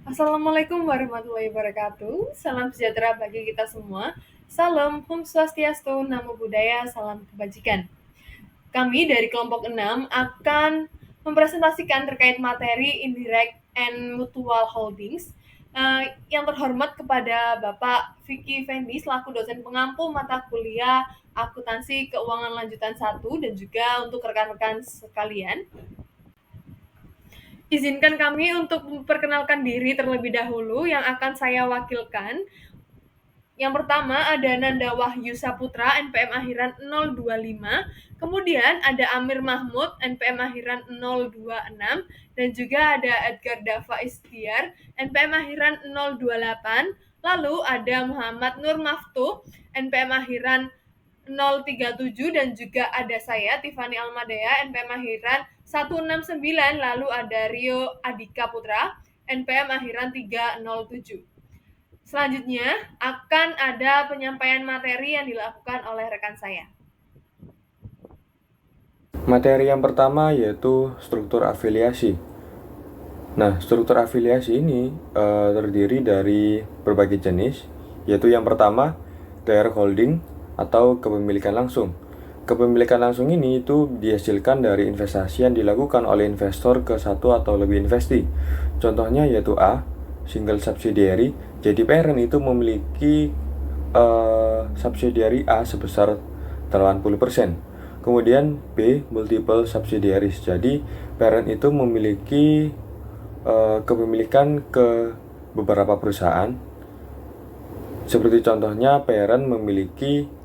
Assalamualaikum warahmatullahi wabarakatuh. Salam sejahtera bagi kita semua. Salam Om Swastiastu, Namo Buddhaya, salam kebajikan. Kami dari kelompok 6 akan mempresentasikan terkait materi Indirect and Mutual Holdings. Yang terhormat kepada Bapak Vicky Fendi selaku dosen pengampu mata kuliah Akuntansi Keuangan Lanjutan 1 dan juga untuk rekan-rekan sekalian. Izinkan kami untuk memperkenalkan diri terlebih dahulu yang akan saya wakilkan. Yang pertama ada Nanda Wahyu Saputra, NPM akhiran 025. Kemudian ada Amir Mahmud, NPM akhiran 026. Dan juga ada Edgar Dava Istiar, NPM akhiran 028. Lalu ada Muhammad Nur Maftuh, NPM akhiran 037. Dan juga ada saya, Tiffany Almadea, NPM akhiran 169. Lalu ada Rio Adika Putra, NPM akhiran 307. Selanjutnya akan ada penyampaian materi yang dilakukan oleh rekan saya. Materi yang pertama yaitu struktur afiliasi. Nah, struktur afiliasi ini terdiri dari berbagai jenis, yaitu yang pertama direct holding atau kepemilikan langsung. Kepemilikan langsung ini itu dihasilkan dari investasi yang dilakukan oleh investor ke satu atau lebih investi. Contohnya yaitu A, single subsidiary. Jadi parent itu memiliki subsidiary A sebesar 80%. Kemudian B, multiple subsidiaries. Jadi parent itu memiliki kepemilikan ke beberapa perusahaan. Seperti contohnya parent memiliki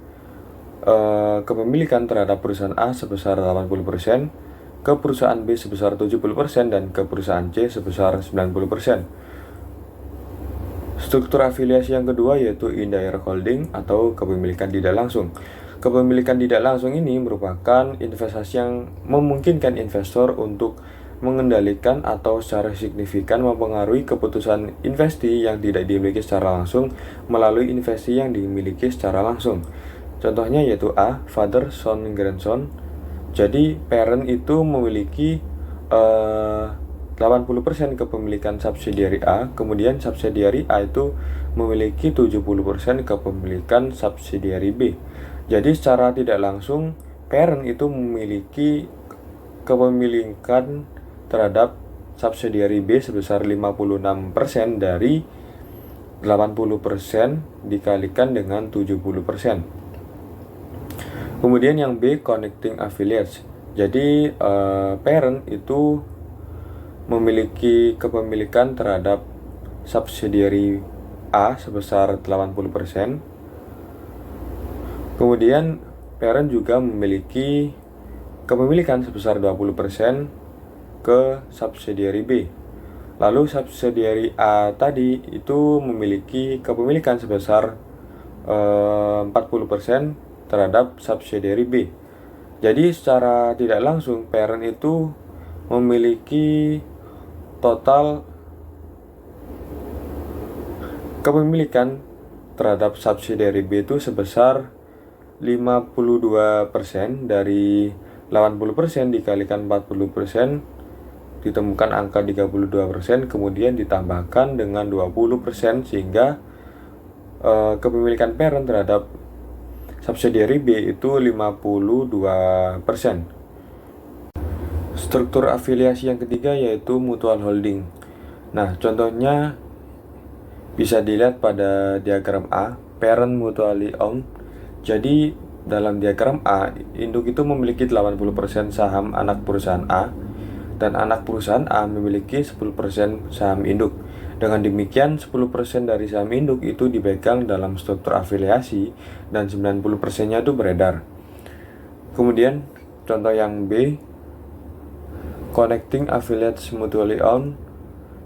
kepemilikan terhadap perusahaan A sebesar 80%, ke perusahaan B sebesar 70%, dan ke perusahaan C sebesar 90%. Struktur afiliasi yang kedua yaitu indirect holding atau kepemilikan tidak langsung. Kepemilikan tidak langsung ini merupakan investasi yang memungkinkan investor untuk mengendalikan atau secara signifikan mempengaruhi keputusan investi yang tidak dimiliki secara langsung melalui investi yang dimiliki secara langsung. Contohnya yaitu A, father, son, grandson. Jadi parent itu memiliki 80% kepemilikan subsidiary A, kemudian subsidiary A itu memiliki 70% kepemilikan subsidiary B. Jadi secara tidak langsung parent itu memiliki kepemilikan terhadap subsidiary B sebesar 56% dari 80% dikalikan dengan 70%. Kemudian yang B, connecting affiliates. Jadi parent itu memiliki kepemilikan terhadap subsidiary A sebesar 80%. Kemudian parent juga memiliki kepemilikan sebesar 20% ke subsidiary B. Lalu subsidiary A tadi itu memiliki kepemilikan sebesar 40% terhadap subsidiary B. Jadi secara tidak langsung parent itu memiliki total kepemilikan terhadap subsidiary B itu sebesar 52%. Dari 80% dikalikan 40% ditemukan angka 32%, kemudian ditambahkan dengan 20% sehingga kepemilikan parent terhadap subsidiary B itu 52%. Struktur afiliasi yang ketiga yaitu mutual holding. Nah, contohnya bisa dilihat pada diagram A, parent mutually owned. Jadi dalam diagram A, induk itu memiliki 80% saham anak perusahaan A, dan anak perusahaan A memiliki 10% saham induk. Dengan demikian, 10% dari saham induk itu dipegang dalam struktur afiliasi dan 90%-nya itu beredar. Kemudian, contoh yang B, connecting affiliates mutually owned.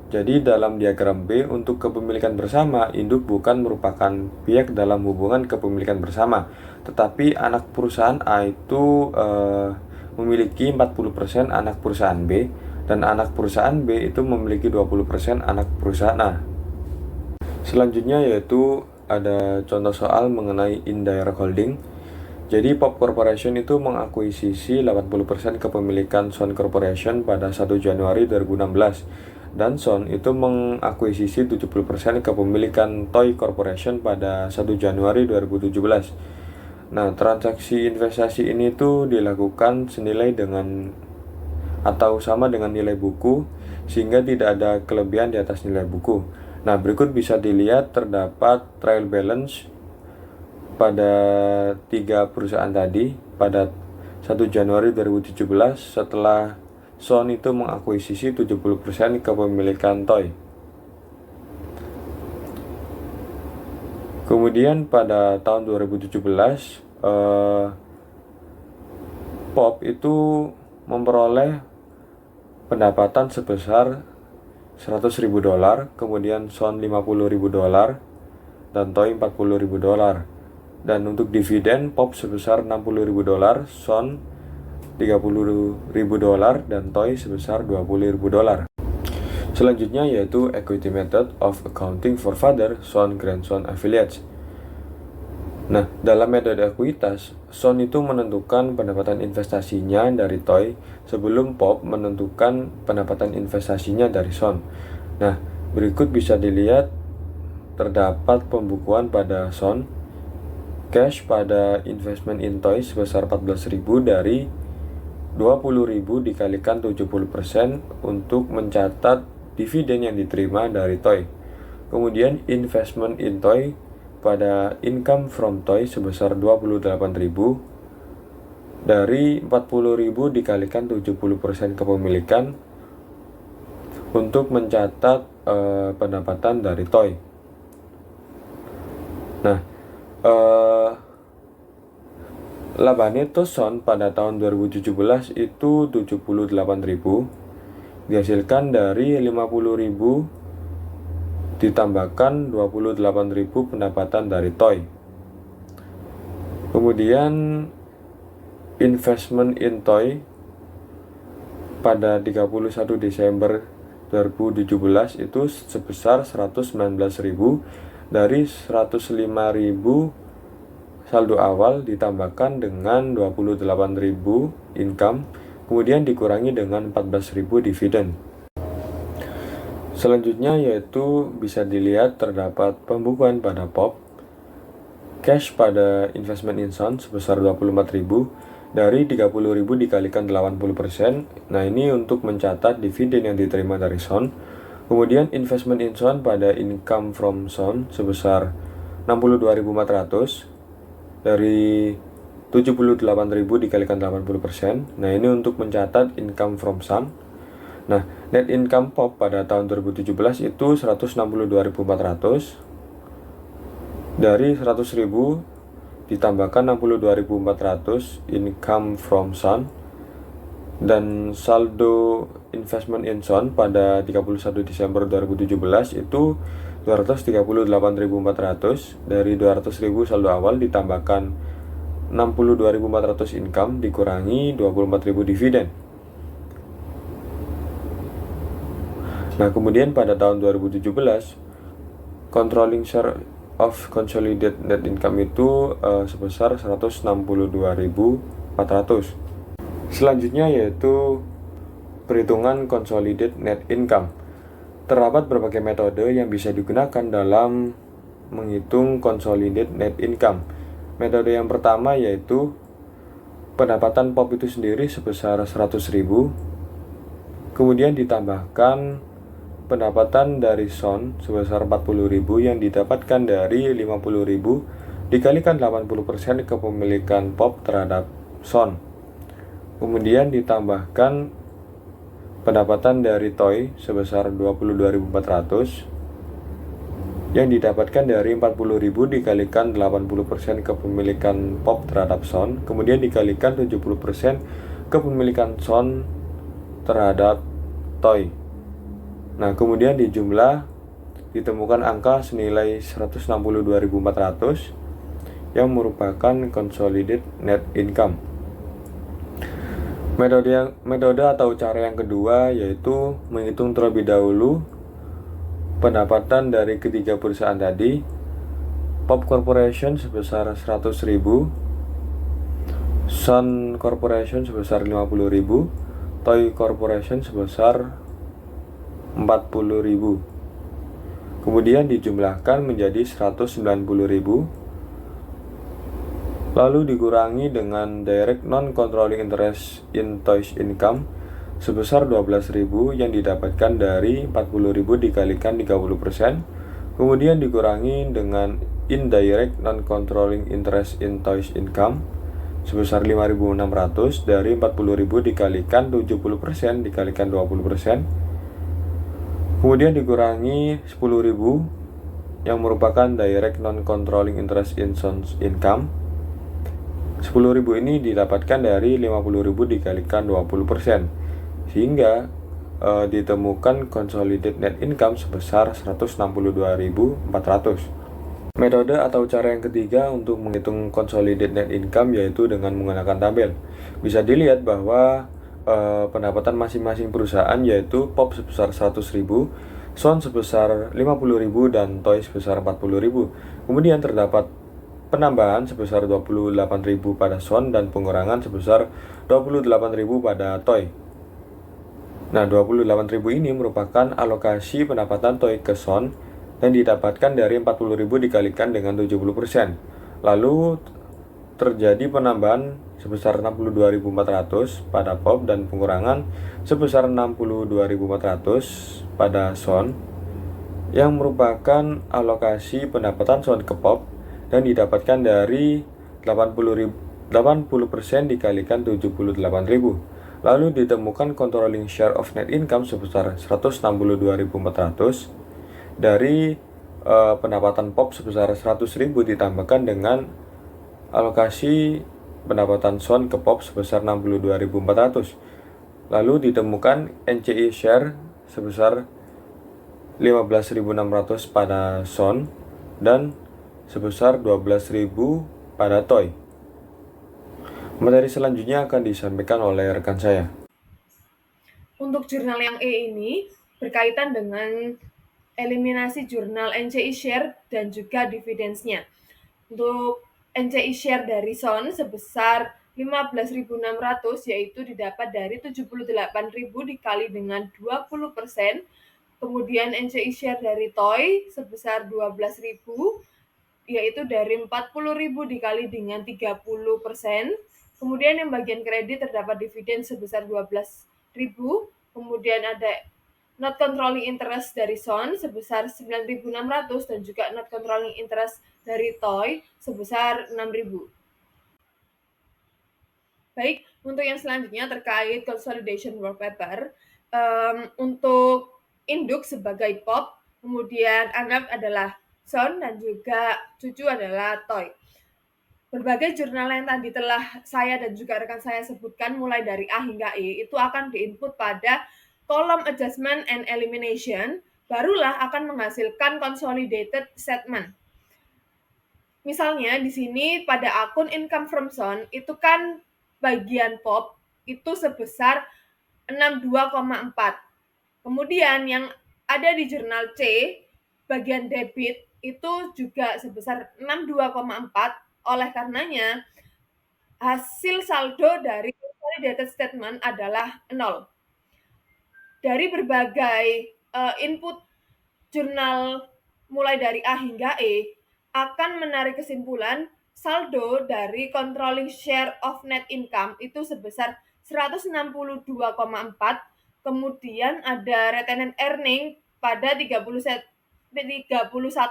Jadi dalam diagram B, untuk kepemilikan bersama, induk bukan merupakan pihak dalam hubungan kepemilikan bersama, tetapi anak perusahaan A itu memiliki 40% anak perusahaan B, dan anak perusahaan B itu memiliki 20% anak perusahaan A. Selanjutnya yaitu ada contoh soal mengenai indirect holding. Jadi Pop Corporation itu mengakuisisi 80% kepemilikan Sun Corporation pada 1 Januari 2016 dan Son itu mengakuisisi 70% kepemilikan Toei Corporation pada 1 Januari 2017. Nah, transaksi investasi ini tuh dilakukan senilai dengan atau sama dengan nilai buku, sehingga tidak ada kelebihan di atas nilai buku. Nah, berikut bisa dilihat terdapat trial balance pada 3 perusahaan tadi pada 1 Januari 2017 setelah Son itu mengakuisisi 70% kepemilikan Toei. Kemudian pada tahun 2017 Pop itu memperoleh pendapatan sebesar $100.000, kemudian Son $50.000 dan Toei $40.000. Dan untuk dividen Pop sebesar $60.000, Son $30.000 dan Toei sebesar $20.000. Selanjutnya yaitu Equity Method of Accounting for Father, Son, Grandson, Affiliates. Nah, dalam metode ekuitas, Son itu menentukan pendapatan investasinya dari Toei sebelum Pop menentukan pendapatan investasinya dari Son. Nah, berikut bisa dilihat terdapat pembukuan pada Son, cash pada investment in Toei sebesar $14.000 dari $20.000 dikalikan 70% untuk mencatat dividen yang diterima dari Toei. Kemudian investment in Toei pada income from Toei sebesar $28.000 dari $40.000 dikalikan 70% kepemilikan untuk mencatat pendapatan dari Toei. Nah, laba neto Son pada tahun 2017 itu $78.000 dihasilkan dari $50.000 ditambahkan $28.000 pendapatan dari Toei. Kemudian investment in Toei pada 31 Desember 2017 itu sebesar $119.000 dari $105.000 saldo awal ditambahkan dengan $28.000 income, kemudian dikurangi dengan $14.000 dividen. Selanjutnya yaitu bisa dilihat terdapat pembukuan pada Pop, cash pada investment in Son sebesar $24.000 dari $30.000 dikalikan 80%. Nah, ini untuk mencatat dividen yang diterima dari Son. Kemudian investment in Son pada income from Son sebesar $62.400 dari $78.000 dikalikan 80%. Nah, ini untuk mencatat income from Son. Nah, net income Pop pada tahun 2017 itu $162.400 dari $100.000 ditambahkan $62.400 income from Son, dan saldo investment in Son pada 31 Desember 2017 itu $238.400 dari $200.000 saldo awal ditambahkan $62.400 income dikurangi $24.000 dividen. Nah, kemudian pada tahun 2017 controlling share of consolidated net income itu sebesar $162.400. Selanjutnya yaitu perhitungan consolidated net income. Terdapat berbagai metode yang bisa digunakan dalam menghitung consolidated net income. Metode yang pertama yaitu pendapatan Pop itu sendiri sebesar $100.000, kemudian ditambahkan pendapatan dari Son sebesar $40.000 yang didapatkan dari $50.000 dikalikan 80% kepemilikan Pop terhadap Son. Kemudian ditambahkan pendapatan dari Toei sebesar $22.400 yang didapatkan dari $40.000 dikalikan 80% kepemilikan Pop terhadap Son, kemudian dikalikan 70% kepemilikan Son terhadap Toei. Nah, kemudian di jumlah ditemukan angka senilai $162.400 yang merupakan consolidated net income. Metode atau cara yang kedua yaitu menghitung terlebih dahulu pendapatan dari ketiga perusahaan tadi. Pop Corporation sebesar $100.000, Son Corporation sebesar $50.000, Toei Corporation sebesar 40.000. Kemudian dijumlahkan menjadi 190.000, lalu dikurangi dengan direct non-controlling interest in toys income sebesar 12.000 yang didapatkan dari 40.000 dikalikan 30%, kemudian dikurangi dengan indirect non-controlling interest in toys income sebesar 5.600 dari 40.000 dikalikan 70% dikalikan 20%, kemudian dikurangi 10.000 yang merupakan direct non-controlling interest in sons income. 10.000 ini didapatkan dari 50.000 dikalikan 20%, sehingga ditemukan consolidated net income sebesar 162.400. Metode atau cara yang ketiga untuk menghitung consolidated net income yaitu dengan menggunakan tabel. Bisa dilihat bahwa pendapatan masing-masing perusahaan yaitu POP sebesar 100.000, SON sebesar 50.000, dan TOY sebesar 40.000. Kemudian terdapat penambahan sebesar 28.000 pada SON dan pengurangan sebesar 28.000 pada TOY. Nah, 28.000 ini merupakan alokasi pendapatan TOY ke SON dan didapatkan dari 40.000 dikalikan dengan 70%. Lalu terjadi penambahan sebesar 62.400 pada POP dan pengurangan sebesar 62.400 pada SON yang merupakan alokasi pendapatan SON ke POP dan didapatkan dari 80% dikalikan 78.000. Lalu ditemukan controlling share of net income sebesar 162.400 dari pendapatan POP sebesar 100.000 ditambahkan dengan alokasi pendapatan SON ke POP sebesar 62.400. Lalu ditemukan NCI share sebesar 15.600 pada SON dan sebesar 12.000 pada TOY. Materi selanjutnya akan disampaikan oleh rekan saya. Untuk jurnal yang E ini berkaitan dengan eliminasi jurnal NCI share dan juga dividends-nya. Untuk NCI share dari SON sebesar 15.600 yaitu didapat dari 78.000 dikali dengan 20%. Kemudian NCI share dari TOY sebesar 12.000 yaitu dari 40.000 dikali dengan 30%. Kemudian yang bagian kredit terdapat dividen sebesar 12.000. Kemudian ada not controlling interest dari SON sebesar 9.600 dan juga not controlling interest dari TOY sebesar 6.000. Baik, untuk yang selanjutnya terkait consolidation work paper, untuk induk sebagai POP, kemudian anak adalah SON dan juga cucu adalah TOY. Berbagai jurnal yang tadi telah saya dan juga rekan saya sebutkan mulai dari A hingga E itu akan diinput pada kolom adjustment and elimination, barulah akan menghasilkan consolidated statement. Misalnya di sini pada akun income from SON itu kan bagian POP itu sebesar 62,4. Kemudian yang ada di jurnal C bagian debit itu juga sebesar 62,4. Oleh karenanya hasil saldo dari consolidated statement adalah 0. Dari berbagai input jurnal mulai dari A hingga E akan menarik kesimpulan saldo dari controlling share of net income itu sebesar 162,4, kemudian ada retained earning pada 31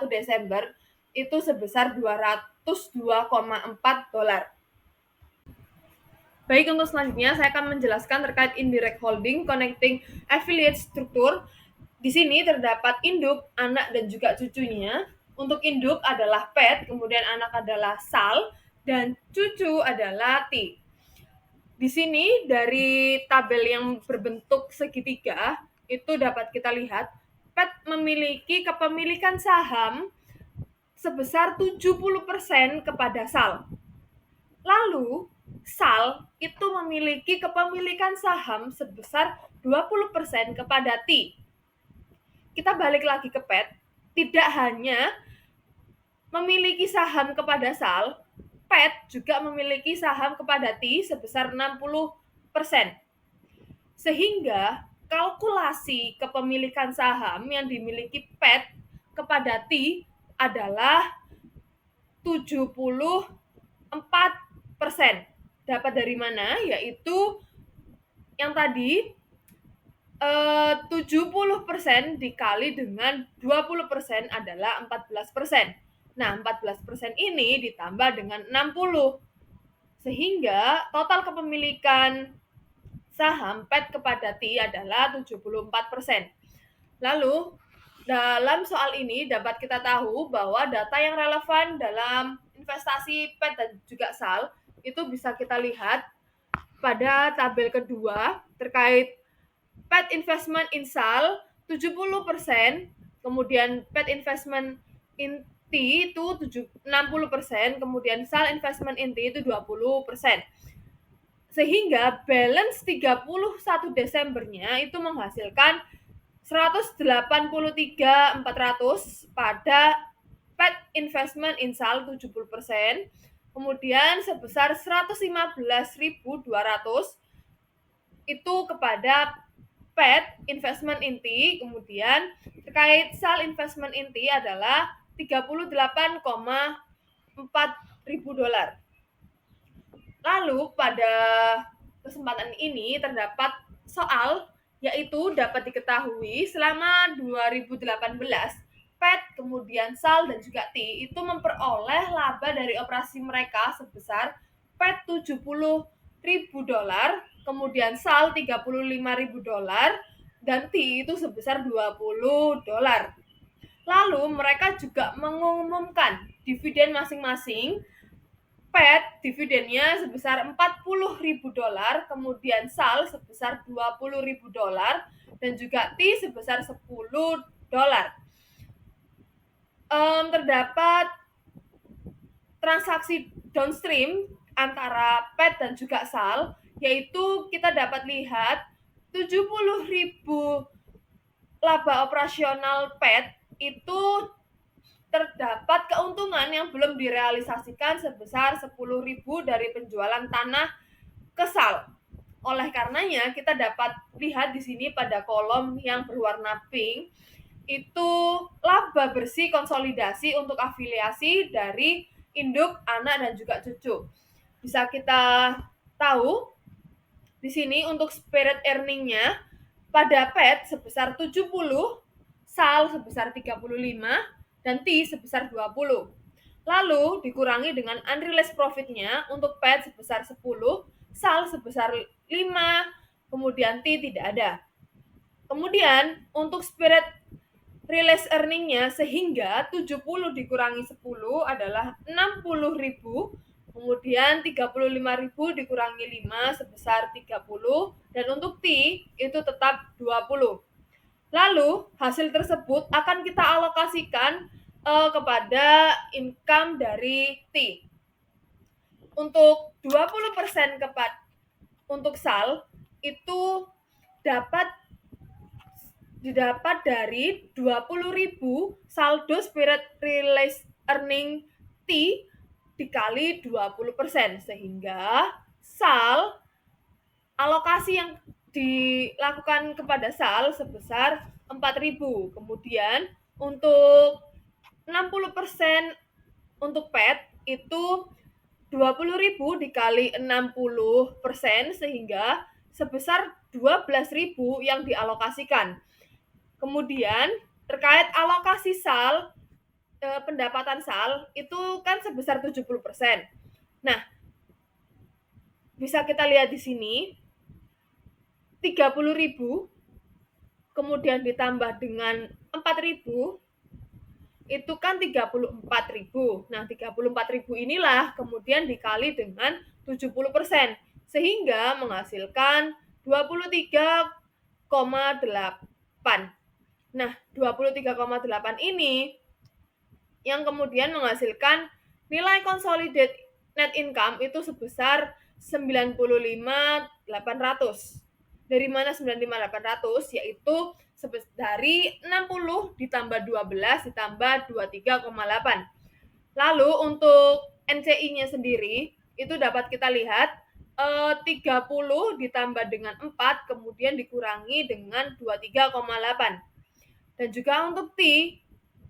Desember itu sebesar $202,4. Baik, untuk selanjutnya saya akan menjelaskan terkait indirect holding connecting affiliate struktur. Di sini terdapat induk, anak, dan juga cucunya. Untuk induk adalah PET, kemudian anak adalah SAL, dan cucu adalah T. Di sini dari tabel yang berbentuk segitiga, itu dapat kita lihat PET memiliki kepemilikan saham sebesar 70% kepada SAL. Lalu, SAL itu memiliki kepemilikan saham sebesar 20% kepada T. Kita balik lagi ke PET, tidak hanya memiliki saham kepada SAL, PET juga memiliki saham kepada T sebesar 60%. Sehingga kalkulasi kepemilikan saham yang dimiliki PET kepada T adalah 74%. Dapat dari mana? Yaitu yang tadi 70% dikali dengan 20% adalah 14%. Nah, 14% ini ditambah dengan 60. Sehingga total kepemilikan saham PET kepada T adalah 74%. Lalu, dalam soal ini dapat kita tahu bahwa data yang relevan dalam investasi PET dan juga SAL itu bisa kita lihat pada tabel kedua terkait PET investment in SAL 70%, kemudian PET investment in T itu 60%, kemudian SAL investment in T itu 20%. Sehingga balance 31 Desembernya itu menghasilkan 183.400 pada PET investment in SAL 70%, kemudian sebesar 115.200 itu kepada PET investment inti, kemudian terkait SAL investment inti adalah 38,4 ribu dolar. Lalu pada kesempatan ini terdapat soal yaitu dapat diketahui selama 2018 PET, kemudian SAL dan juga T itu memperoleh laba dari operasi mereka sebesar PET 70.000 dolar, kemudian SAL 35.000 dolar, dan T itu sebesar 20 dolar. Lalu mereka juga mengumumkan dividen masing-masing. PET dividennya sebesar 40.000 dolar, kemudian SAL sebesar 20.000 dolar, dan juga T sebesar 10 dolar. Terdapat transaksi downstream antara PET dan juga SAL, yaitu kita dapat lihat 70.000 laba operasional PET itu terdapat keuntungan yang belum direalisasikan sebesar 10.000 dari penjualan tanah ke SAL. Oleh karenanya, kita dapat lihat di sini pada kolom yang berwarna pink, itu laba bersih konsolidasi untuk afiliasi dari induk, anak, dan juga cucu. Bisa kita tahu di sini untuk spirit earning-nya pada PET sebesar 70, SAL sebesar 35, dan T sebesar 20. Lalu dikurangi dengan unrealized profit-nya untuk PET sebesar 10, SAL sebesar 5, kemudian T tidak ada. Kemudian untuk spirit realized earning-nya sehingga 70 dikurangi 10 adalah 60.000, kemudian 35.000 dikurangi 5 sebesar 30, dan untuk T itu tetap 20. Lalu hasil tersebut akan kita alokasikan kepada income dari T. Untuk 20% untuk SAL itu didapat dari 20.000 saldo spirit realized earning T dikali 20%, sehingga SAL alokasi yang dilakukan kepada SAL sebesar 4.000. Kemudian untuk 60% untuk PET itu 20.000 dikali 60%, sehingga sebesar 12.000 yang dialokasikan. Kemudian terkait alokasi SAL, pendapatan SAL itu kan sebesar 70%. Nah, bisa kita lihat di sini 30.000 kemudian ditambah dengan 4.000 itu kan 34.000. Nah, 34.000 inilah kemudian dikali dengan 70%, sehingga menghasilkan 23,8. Nah, 23,8 ini yang kemudian menghasilkan nilai consolidated net income itu sebesar 95.800. Dari mana 95.800? Yaitu dari 60 ditambah 12 ditambah 23,8. Lalu untuk NCI-nya sendiri itu dapat kita lihat 30 ditambah dengan 4 kemudian dikurangi dengan 23,8. Dan juga untuk T,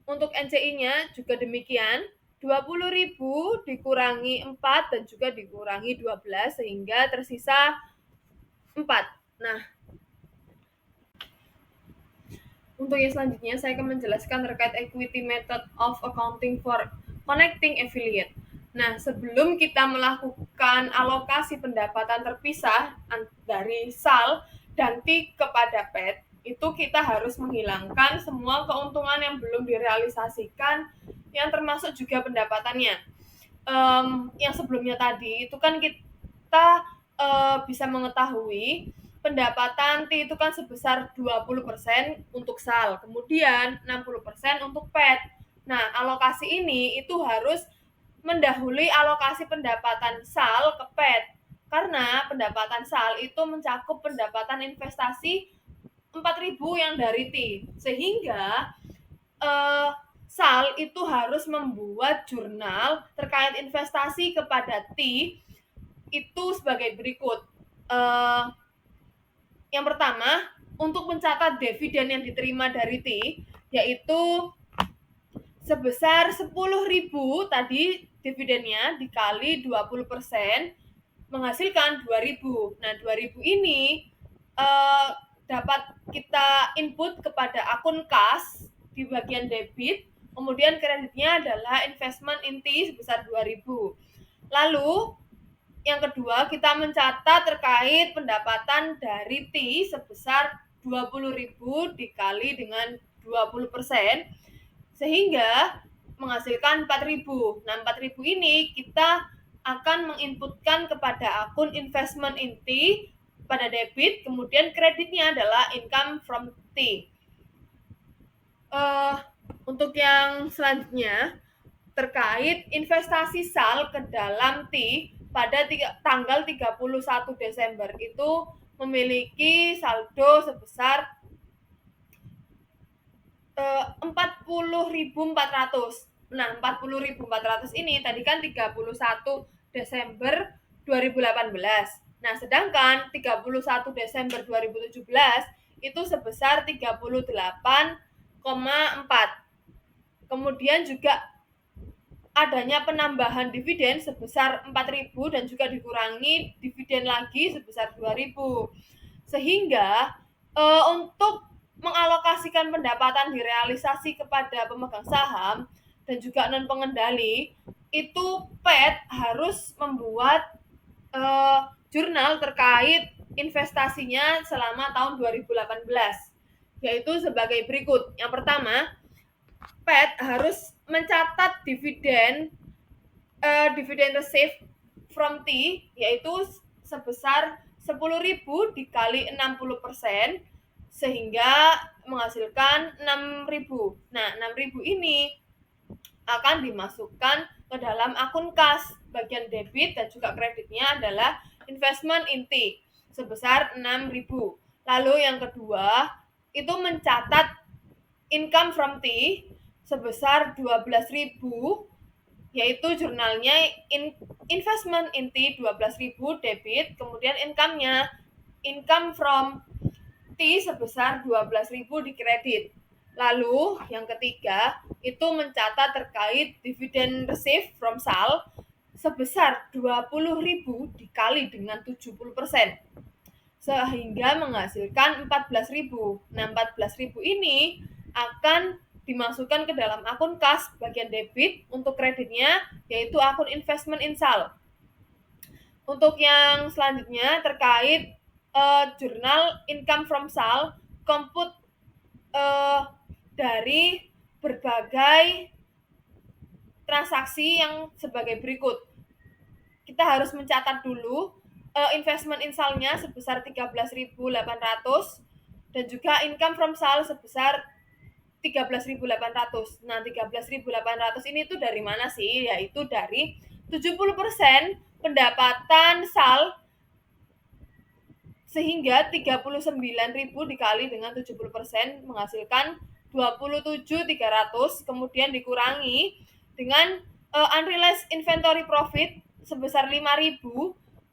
untuk NCI-nya juga demikian, 20.000 dikurangi 4 dan juga dikurangi 12 sehingga tersisa 4. Nah, untuk yang selanjutnya saya akan menjelaskan terkait equity method of accounting for connecting affiliate. Nah, sebelum kita melakukan alokasi pendapatan terpisah dari SAL dan T kepada PET, itu kita harus menghilangkan semua keuntungan yang belum direalisasikan, yang termasuk juga pendapatannya. Yang sebelumnya tadi itu kan kita bisa mengetahui pendapatan T itu kan sebesar 20% untuk SAL, kemudian 60% untuk PET. Nah, alokasi ini itu harus mendahului alokasi pendapatan SAL ke PET. Karena pendapatan SAL itu mencakup pendapatan investasi 4.000 yang dari T. Sehingga SAL itu harus membuat jurnal terkait investasi kepada T itu sebagai berikut. Yang pertama, untuk mencatat dividen yang diterima dari T, yaitu sebesar 10.000 tadi dividennya dikali 20% menghasilkan 2.000. Nah, 2.000 ini dapat kita input kepada akun kas di bagian debit, kemudian kreditnya adalah investment inti sebesar 2.000. Lalu yang kedua, kita mencatat terkait pendapatan dari T sebesar 20.000 dikali dengan 20%, sehingga menghasilkan 4.000. Nah, 4.000 ini kita akan menginputkan kepada akun investment inti pada debit, kemudian kreditnya adalah income from T. Untuk yang selanjutnya, terkait investasi SAL ke dalam T pada tanggal 31 Desember itu memiliki saldo sebesar 40.400. Nah, 40.400 ini tadi kan 31 Desember 2018. Nah, sedangkan 31 Desember 2017 itu sebesar 38,4. Kemudian juga adanya penambahan dividen sebesar 4.000 dan juga dikurangi dividen lagi sebesar 2.000. Sehingga untuk mengalokasikan pendapatan direalisasi kepada pemegang saham dan juga non pengendali, itu PET harus membuat jurnal terkait investasinya selama tahun 2018, yaitu sebagai berikut. Yang pertama, PET harus mencatat dividen received from T, yaitu sebesar 10.000 dikali 60%, sehingga menghasilkan 6.000. Nah, 6.000 ini akan dimasukkan ke dalam akun kas. Bagian debit dan juga kreditnya adalah investment inti sebesar 6.000. Lalu yang kedua, itu mencatat income from T sebesar 12.000, yaitu jurnalnya investment inti 12.000 debit, kemudian income-nya income from T sebesar 12.000 di kredit. Lalu yang ketiga itu mencatat terkait dividen received from SAL sebesar 20.000 dikali dengan 70%, sehingga menghasilkan 14.000. Nah, 14.000 ini akan dimasukkan ke dalam akun kas bagian debit, untuk kreditnya yaitu akun investment in SAL. Untuk yang selanjutnya terkait jurnal income from SAL, komput dari berbagai transaksi yang sebagai berikut. Kita harus mencatat dulu investment in SAL-nya sebesar 13.800 dan juga income from SAL sebesar 13.800. Nah, 13.800 ini tuh dari mana sih? Yaitu dari 70% pendapatan SAL, sehingga 39.000 dikali dengan 70% menghasilkan 27.300, kemudian dikurangi dengan unrealized inventory profit sebesar 5.000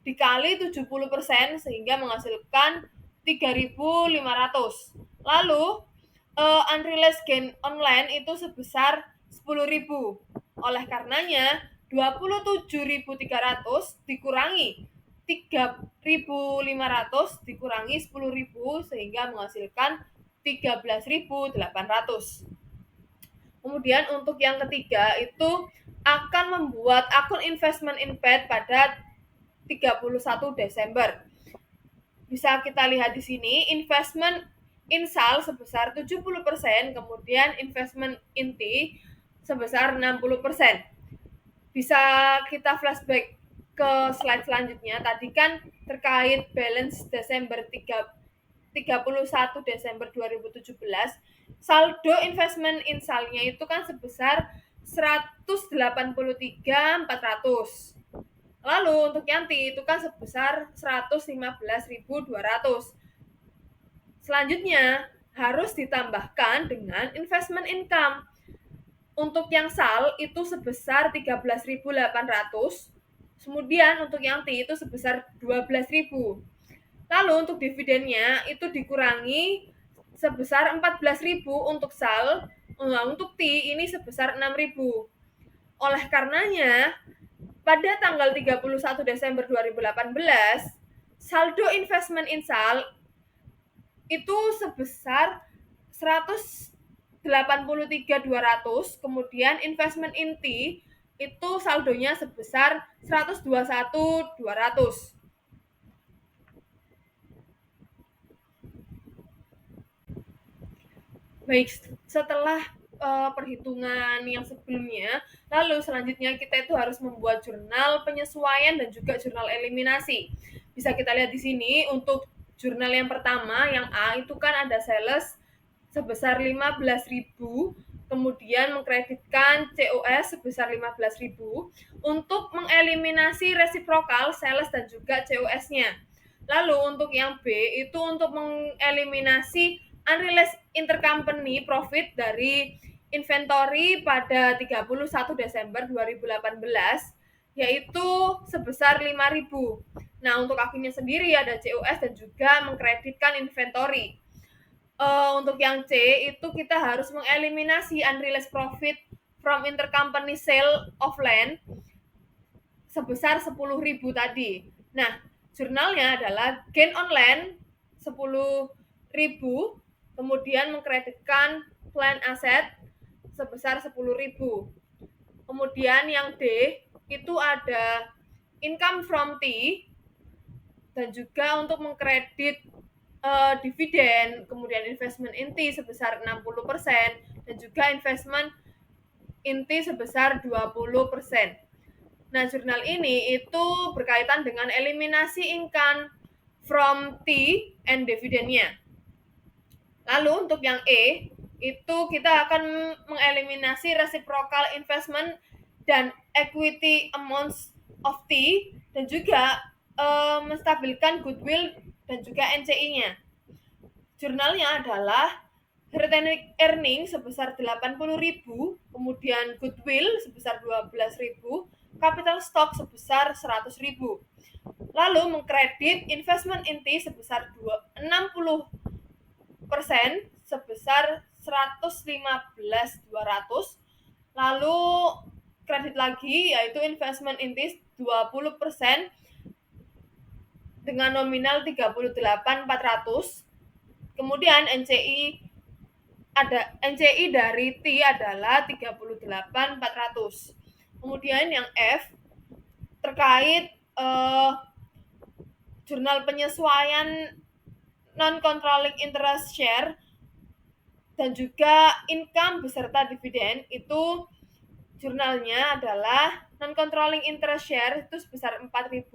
dikali 70% sehingga menghasilkan 3.500. Lalu unrealized gain online itu sebesar 10.000. Oleh karenanya 27.300 dikurangi 3.500 dikurangi 10.000 sehingga menghasilkan 13.800. Kemudian untuk yang ketiga itu akan membuat akun investment in pet pada 31 Desember. Bisa kita lihat di sini investment in SAL sebesar 70%, kemudian investment in T sebesar 60%. Bisa kita flashback ke slide selanjutnya. Tadi kan terkait balance Desember 31 Desember 2017, saldo investment in SAL-nya itu kan sebesar 183.400. Lalu untuk yang T itu kan sebesar 115.200. Selanjutnya harus ditambahkan dengan investment income. Untuk yang SAL itu sebesar 13.800. Kemudian untuk yang T itu sebesar 12.000. Lalu untuk dividennya itu dikurangi sebesar 14.000 untuk SAL. Untuk T ini sebesar 6.000. Oleh karenanya pada tanggal 31 Desember 2018, saldo investment in SAL itu sebesar 183.200, kemudian investment in T itu saldonya sebesar 121.200. Baik, setelah perhitungan yang sebelumnya, lalu selanjutnya kita itu harus membuat jurnal penyesuaian dan juga jurnal eliminasi. Bisa kita lihat di sini untuk jurnal yang pertama, yang A itu kan ada sales sebesar 15.000, kemudian mengkreditkan COS sebesar 15.000 untuk mengeliminasi resiprokal sales dan juga COS-nya. Lalu untuk yang B itu untuk mengeliminasi unrealized intercompany profit dari inventory pada 31 Desember 2018 yaitu sebesar 5.000. Nah, untuk akunnya sendiri ada COS dan juga mengkreditkan inventory. Untuk yang C itu kita harus mengeliminasi unrealized profit from intercompany sale of land sebesar 10.000 tadi. Nah, jurnalnya adalah gain on land 10.000, kemudian mengkreditkan plan aset sebesar 10.000. Kemudian yang D itu ada income from T dan juga untuk mengkredit dividen, kemudian investment in T sebesar 60% dan juga investment in T sebesar 20%. Nah, jurnal ini itu berkaitan dengan eliminasi income from T and dividennya. Lalu untuk yang E, itu kita akan mengeliminasi reciprocal investment dan equity amounts of T dan juga menstabilkan goodwill dan juga NCI-nya. Jurnalnya adalah retained earning sebesar 80.000, kemudian goodwill sebesar 12.000, capital stock sebesar 100.000. Lalu mengkredit investment in T sebesar 60% sebesar 115.200. Lalu kredit lagi yaitu investment in T 20% dengan nominal 38.400. Kemudian NCI dari T adalah 38.400. Kemudian yang F terkait jurnal penyesuaian non-controlling interest share dan juga income beserta dividen itu jurnalnya adalah non-controlling interest share itu sebesar 4.000,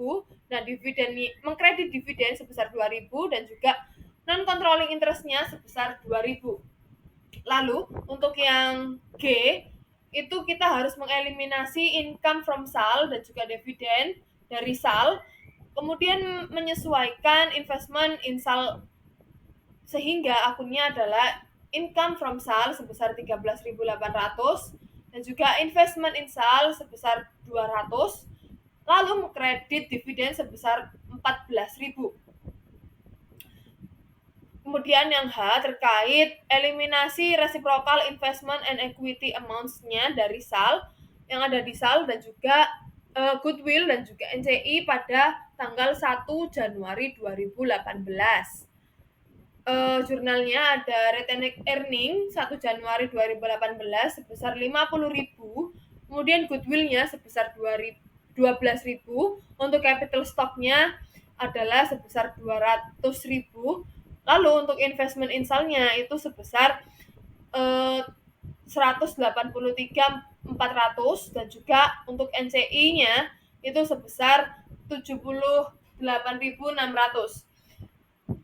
nah dividen mengkredit dividen sebesar 2.000 dan juga non-controlling interest-nya sebesar 2.000. Lalu untuk yang G itu kita harus mengeliminasi income from SAL dan juga dividen dari SAL, kemudian menyesuaikan investment in SAL sehingga akunnya adalah income from SAL sebesar 13.800 dan juga investment in SAL sebesar 200. lalu mengkredit dividen sebesar 14.000. Kemudian yang H terkait eliminasi reciprocal investment and equity amounts-nya dari SAL yang ada di SAL dan juga goodwill dan juga NCI pada tanggal 1 Januari 2018. Jurnalnya ada retained earning 1 Januari 2018 sebesar 50.000, kemudian goodwill-nya sebesar 12.000, untuk capital stock-nya adalah sebesar 200.000. Lalu untuk investment insalnya itu sebesar 183.400 dan juga untuk NCI-nya itu sebesar 78.600.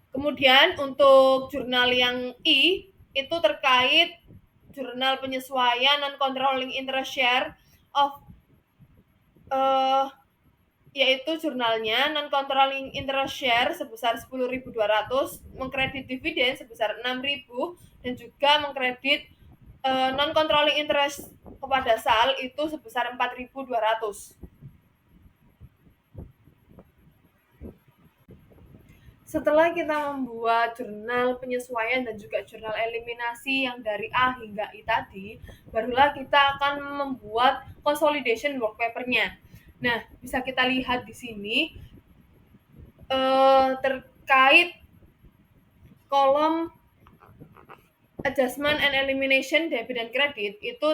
Kemudian untuk jurnal yang I itu terkait jurnal penyesuaian non-controlling interest share of yaitu jurnalnya non-controlling interest share sebesar 10.200, mengkredit dividen sebesar 6.000 dan juga mengkredit non-controlling interest kepada SAL itu sebesar 4.200. Setelah kita membuat jurnal penyesuaian dan juga jurnal eliminasi yang dari A hingga I tadi, barulah kita akan membuat consolidation work paper-nya. Nah, bisa kita lihat di sini terkait kolom adjustment and elimination debit dan kredit itu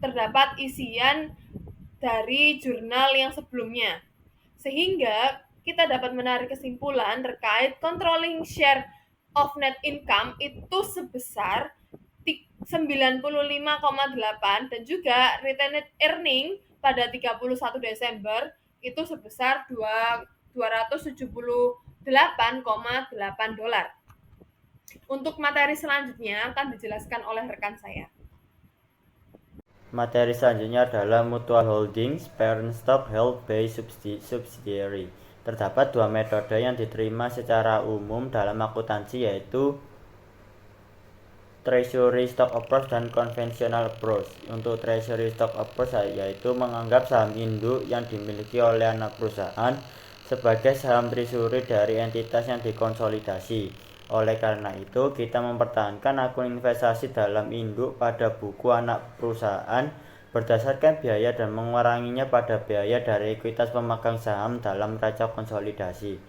terdapat isian dari jurnal yang sebelumnya, sehingga kita dapat menarik kesimpulan terkait controlling share of net income itu sebesar 95,8 dan juga retained earning pada 31 Desember itu sebesar $278,8. Untuk materi selanjutnya akan dijelaskan oleh rekan saya. Materi selanjutnya adalah mutual holdings, parent stock held by subsidiary. Terdapat dua metode yang diterima secara umum dalam akuntansi, yaitu treasury stock approach dan conventional approach. Untuk treasury stock approach yaitu menganggap saham induk yang dimiliki oleh anak perusahaan sebagai saham treasury dari entitas yang dikonsolidasi. Oleh karena itu, kita mempertahankan akun investasi dalam induk pada buku anak perusahaan berdasarkan biaya dan menguranginya pada biaya dari ekuitas pemegang saham dalam neraca konsolidasi.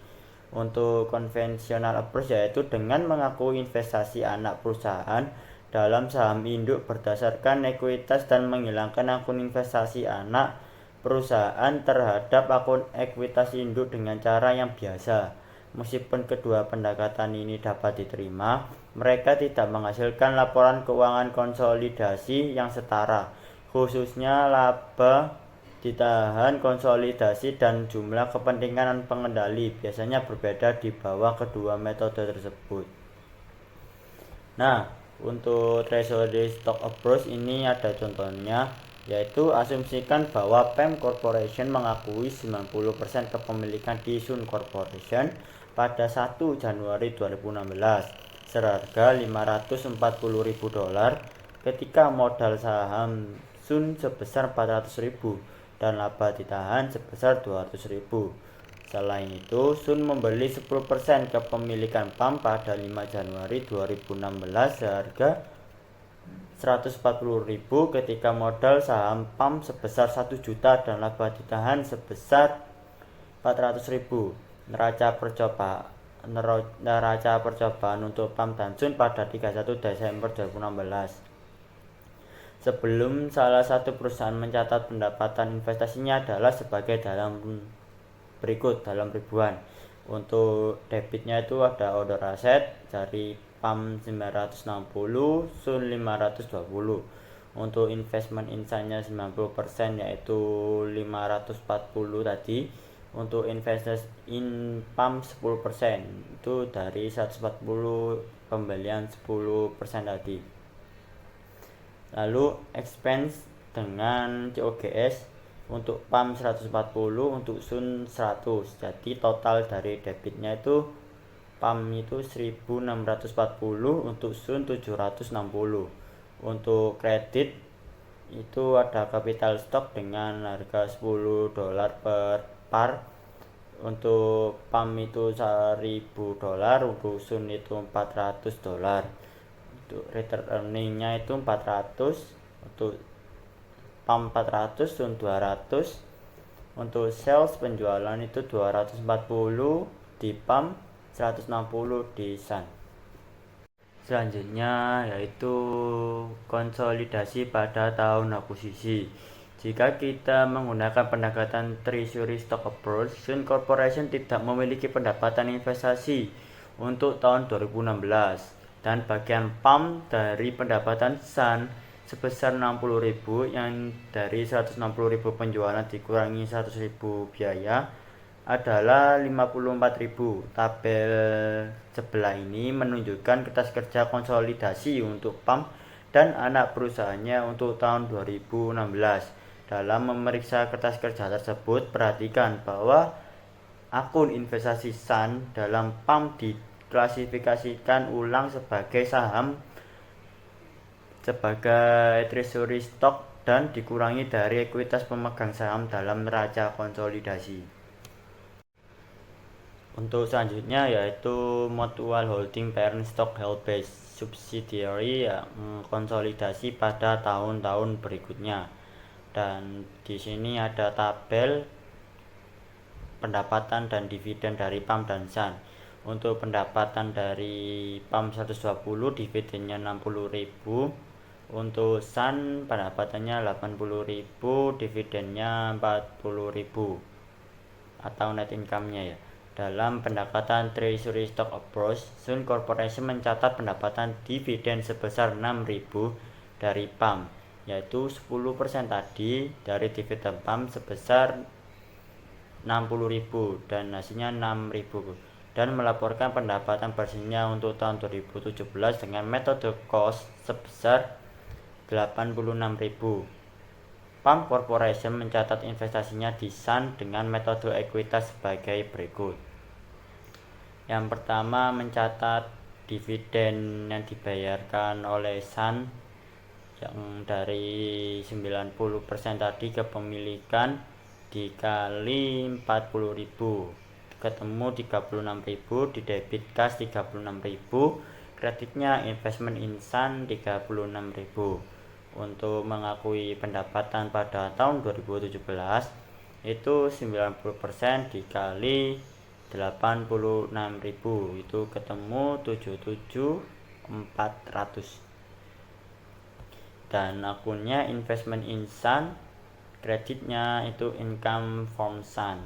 Untuk konvensional approach yaitu dengan mengakui investasi anak perusahaan dalam saham induk berdasarkan ekuitas dan menghilangkan akun investasi anak perusahaan terhadap akun ekuitas induk dengan cara yang biasa. Meskipun kedua pendekatan ini dapat diterima, mereka tidak menghasilkan laporan keuangan konsolidasi yang setara, khususnya laba ditahan konsolidasi dan jumlah kepentingan pengendali biasanya berbeda di bawah kedua metode tersebut. Nah, untuk treasury stock approach ini ada contohnya, yaitu asumsikan bahwa PEM Corporation mengakui 90% kepemilikan di Sun Corporation pada 1 Januari 2016 seharga $540.000 ketika modal saham Sun sebesar 400.000 dan laba ditahan sebesar 200.000. Selain itu, Sun membeli 10% kepemilikan PAM pada 5 Januari 2016 seharga 140.000 ketika modal saham PAM sebesar 1 juta dan laba ditahan sebesar 400.000. Neraca percobaan untuk PAM dan Sun pada 31 Desember 2016. Sebelum salah satu perusahaan mencatat pendapatan investasinya adalah sebagai dalam berikut dalam ribuan. Untuk debitnya itu ada order aset dari PAM 960, Sun 520. Untuk investment insightnya 90% yaitu 540 tadi. Untuk investment in PAM 10% itu dari 140 pembelian 10% tadi. Lalu expense dengan COGS untuk PAM 140, untuk Sun 100. Jadi total dari debitnya itu PAM itu 1640, untuk Sun 760. Untuk kredit itu ada capital stock dengan harga $10 per par. Untuk PAM itu $1.000, untuk Sun itu $400. Untuk return earningnya itu 400, untuk PAM 400, Sun 200. Untuk sales penjualan itu 240 di PAM, 160 di Sun. Selanjutnya yaitu konsolidasi pada tahun akuisisi. Jika kita menggunakan pendekatan treasury stock approach, Sun Corporation tidak memiliki pendapatan investasi untuk tahun 2016, dan bagian PAM dari pendapatan Sun sebesar 60.000 yang dari 160.000 penjualan dikurangi 100.000 biaya adalah 54.000. Tabel sebelah ini menunjukkan kertas kerja konsolidasi untuk PAM dan anak perusahaannya untuk tahun 2016. Dalam memeriksa kertas kerja tersebut, perhatikan bahwa akun investasi Sun dalam PAM diklasifikasikan ulang sebagai saham sebagai treasury stock dan dikurangi dari ekuitas pemegang saham dalam neraca konsolidasi. Untuk selanjutnya yaitu Mutual Holding Parent Stock Held by Subsidiary yang konsolidasi pada tahun-tahun berikutnya. Dan di sini ada tabel pendapatan dan dividen dari PAM dan Sun. Untuk pendapatan dari PAM 120, dividennya 60.000. Untuk Sun pendapatannya 80.000, dividennya 40.000 atau net income-nya ya. Dalam pendekatan treasury stock approach, Sun Corporation mencatat pendapatan dividen sebesar 6.000 dari PAM, yaitu 10% tadi dari dividen PAM sebesar 60.000 dan hasilnya 6.000, dan melaporkan pendapatan bersihnya untuk tahun 2017 dengan metode cost sebesar 86.000. PAM Corporation mencatat investasinya di Sun dengan metode ekuitas sebagai berikut. Yang pertama, mencatat dividen yang dibayarkan oleh Sun yang dari 90% tadi kepemilikan dikali 40.000 ketemu 36.000, di debit cash 36.000, kreditnya investment in Sun 36.000. Untuk mengakui pendapatan pada tahun 2017 itu 90% dikali 86.000 itu ketemu 77.400. Dan akunnya investment in Sun, kreditnya itu income from Sun.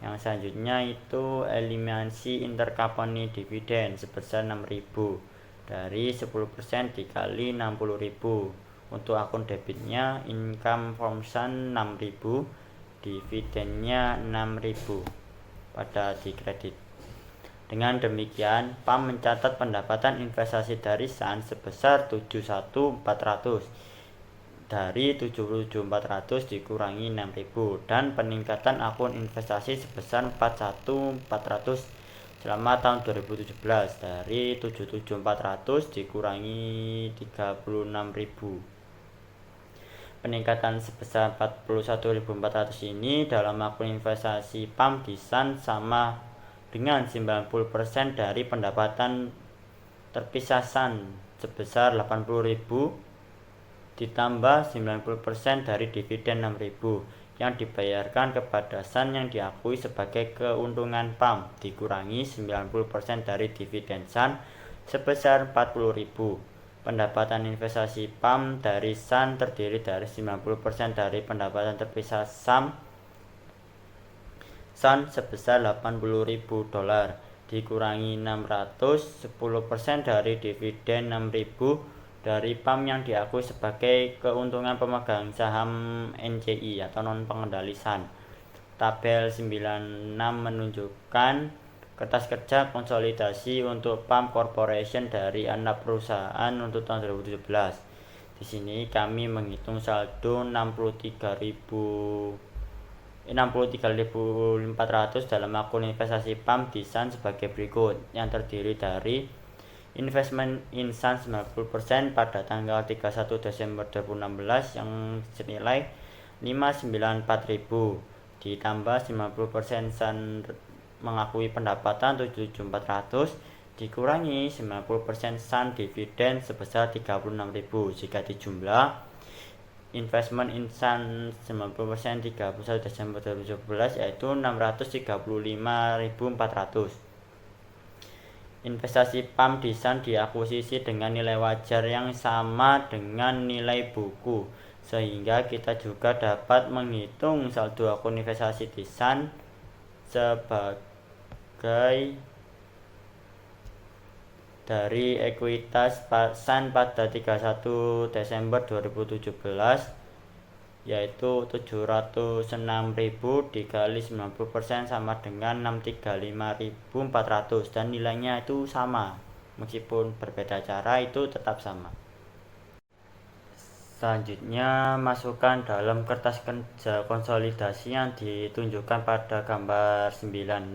Yang selanjutnya itu eliminasi intercompany dividend sebesar 6.000 dari 10% dikali 60.000. Untuk akun debitnya income from Sun 6.000, dividennya 6.000 pada di kredit. Dengan demikian, PAM mencatat pendapatan investasi dari Sun sebesar 71.400 dari 77.400 dikurangi 6.000, dan peningkatan akun investasi sebesar 41.400 selama tahun 2017 dari 77.400 dikurangi 36.000. Peningkatan sebesar 41.400 ini dalam akun investasi PAM di Sun sama dengan 90% dari pendapatan terpisah Sun sebesar 80.000 ditambah 90% dari dividen 6.000 yang dibayarkan kepada Sun yang diakui sebagai keuntungan PAM dikurangi 90% dari dividen Sun sebesar 40.000. Pendapatan investasi PAM dari Sun terdiri dari 90% dari pendapatan terpisah Sun sebesar $80.000 dikurangi 600, 10% dari dividen 6.000 dari PAM yang diakui sebagai keuntungan pemegang saham NCI atau non pengendali Sun. Tabel 96 menunjukkan kertas kerja konsolidasi untuk PAM Corporation dari anak perusahaan untuk tahun 2017. Di sini kami menghitung saldo 63.400 dalam akun investasi PAM di Sun sebagai berikut, yang terdiri dari Investment Insan 90% pada tanggal 31 Desember 2016 yang senilai 594.000 ditambah 50% San mengakui pendapatan 7.400 dikurangi 90% San dividen sebesar 36.000. Jika dijumlah investment Insan 90% 31 Desember 2017 yaitu 635.400. Investasi PAM di San diakuisisi dengan nilai wajar yang sama dengan nilai buku, sehingga kita juga dapat menghitung saldo akun investasi di San sebagai dari ekuitas San pada 31 Desember 2017 yaitu 706.000 dikali 90% sama dengan 635.400 dan nilainya itu sama meskipun berbeda cara itu tetap sama. Selanjutnya masukkan dalam kertas kerja konsolidasi yang ditunjukkan pada gambar 96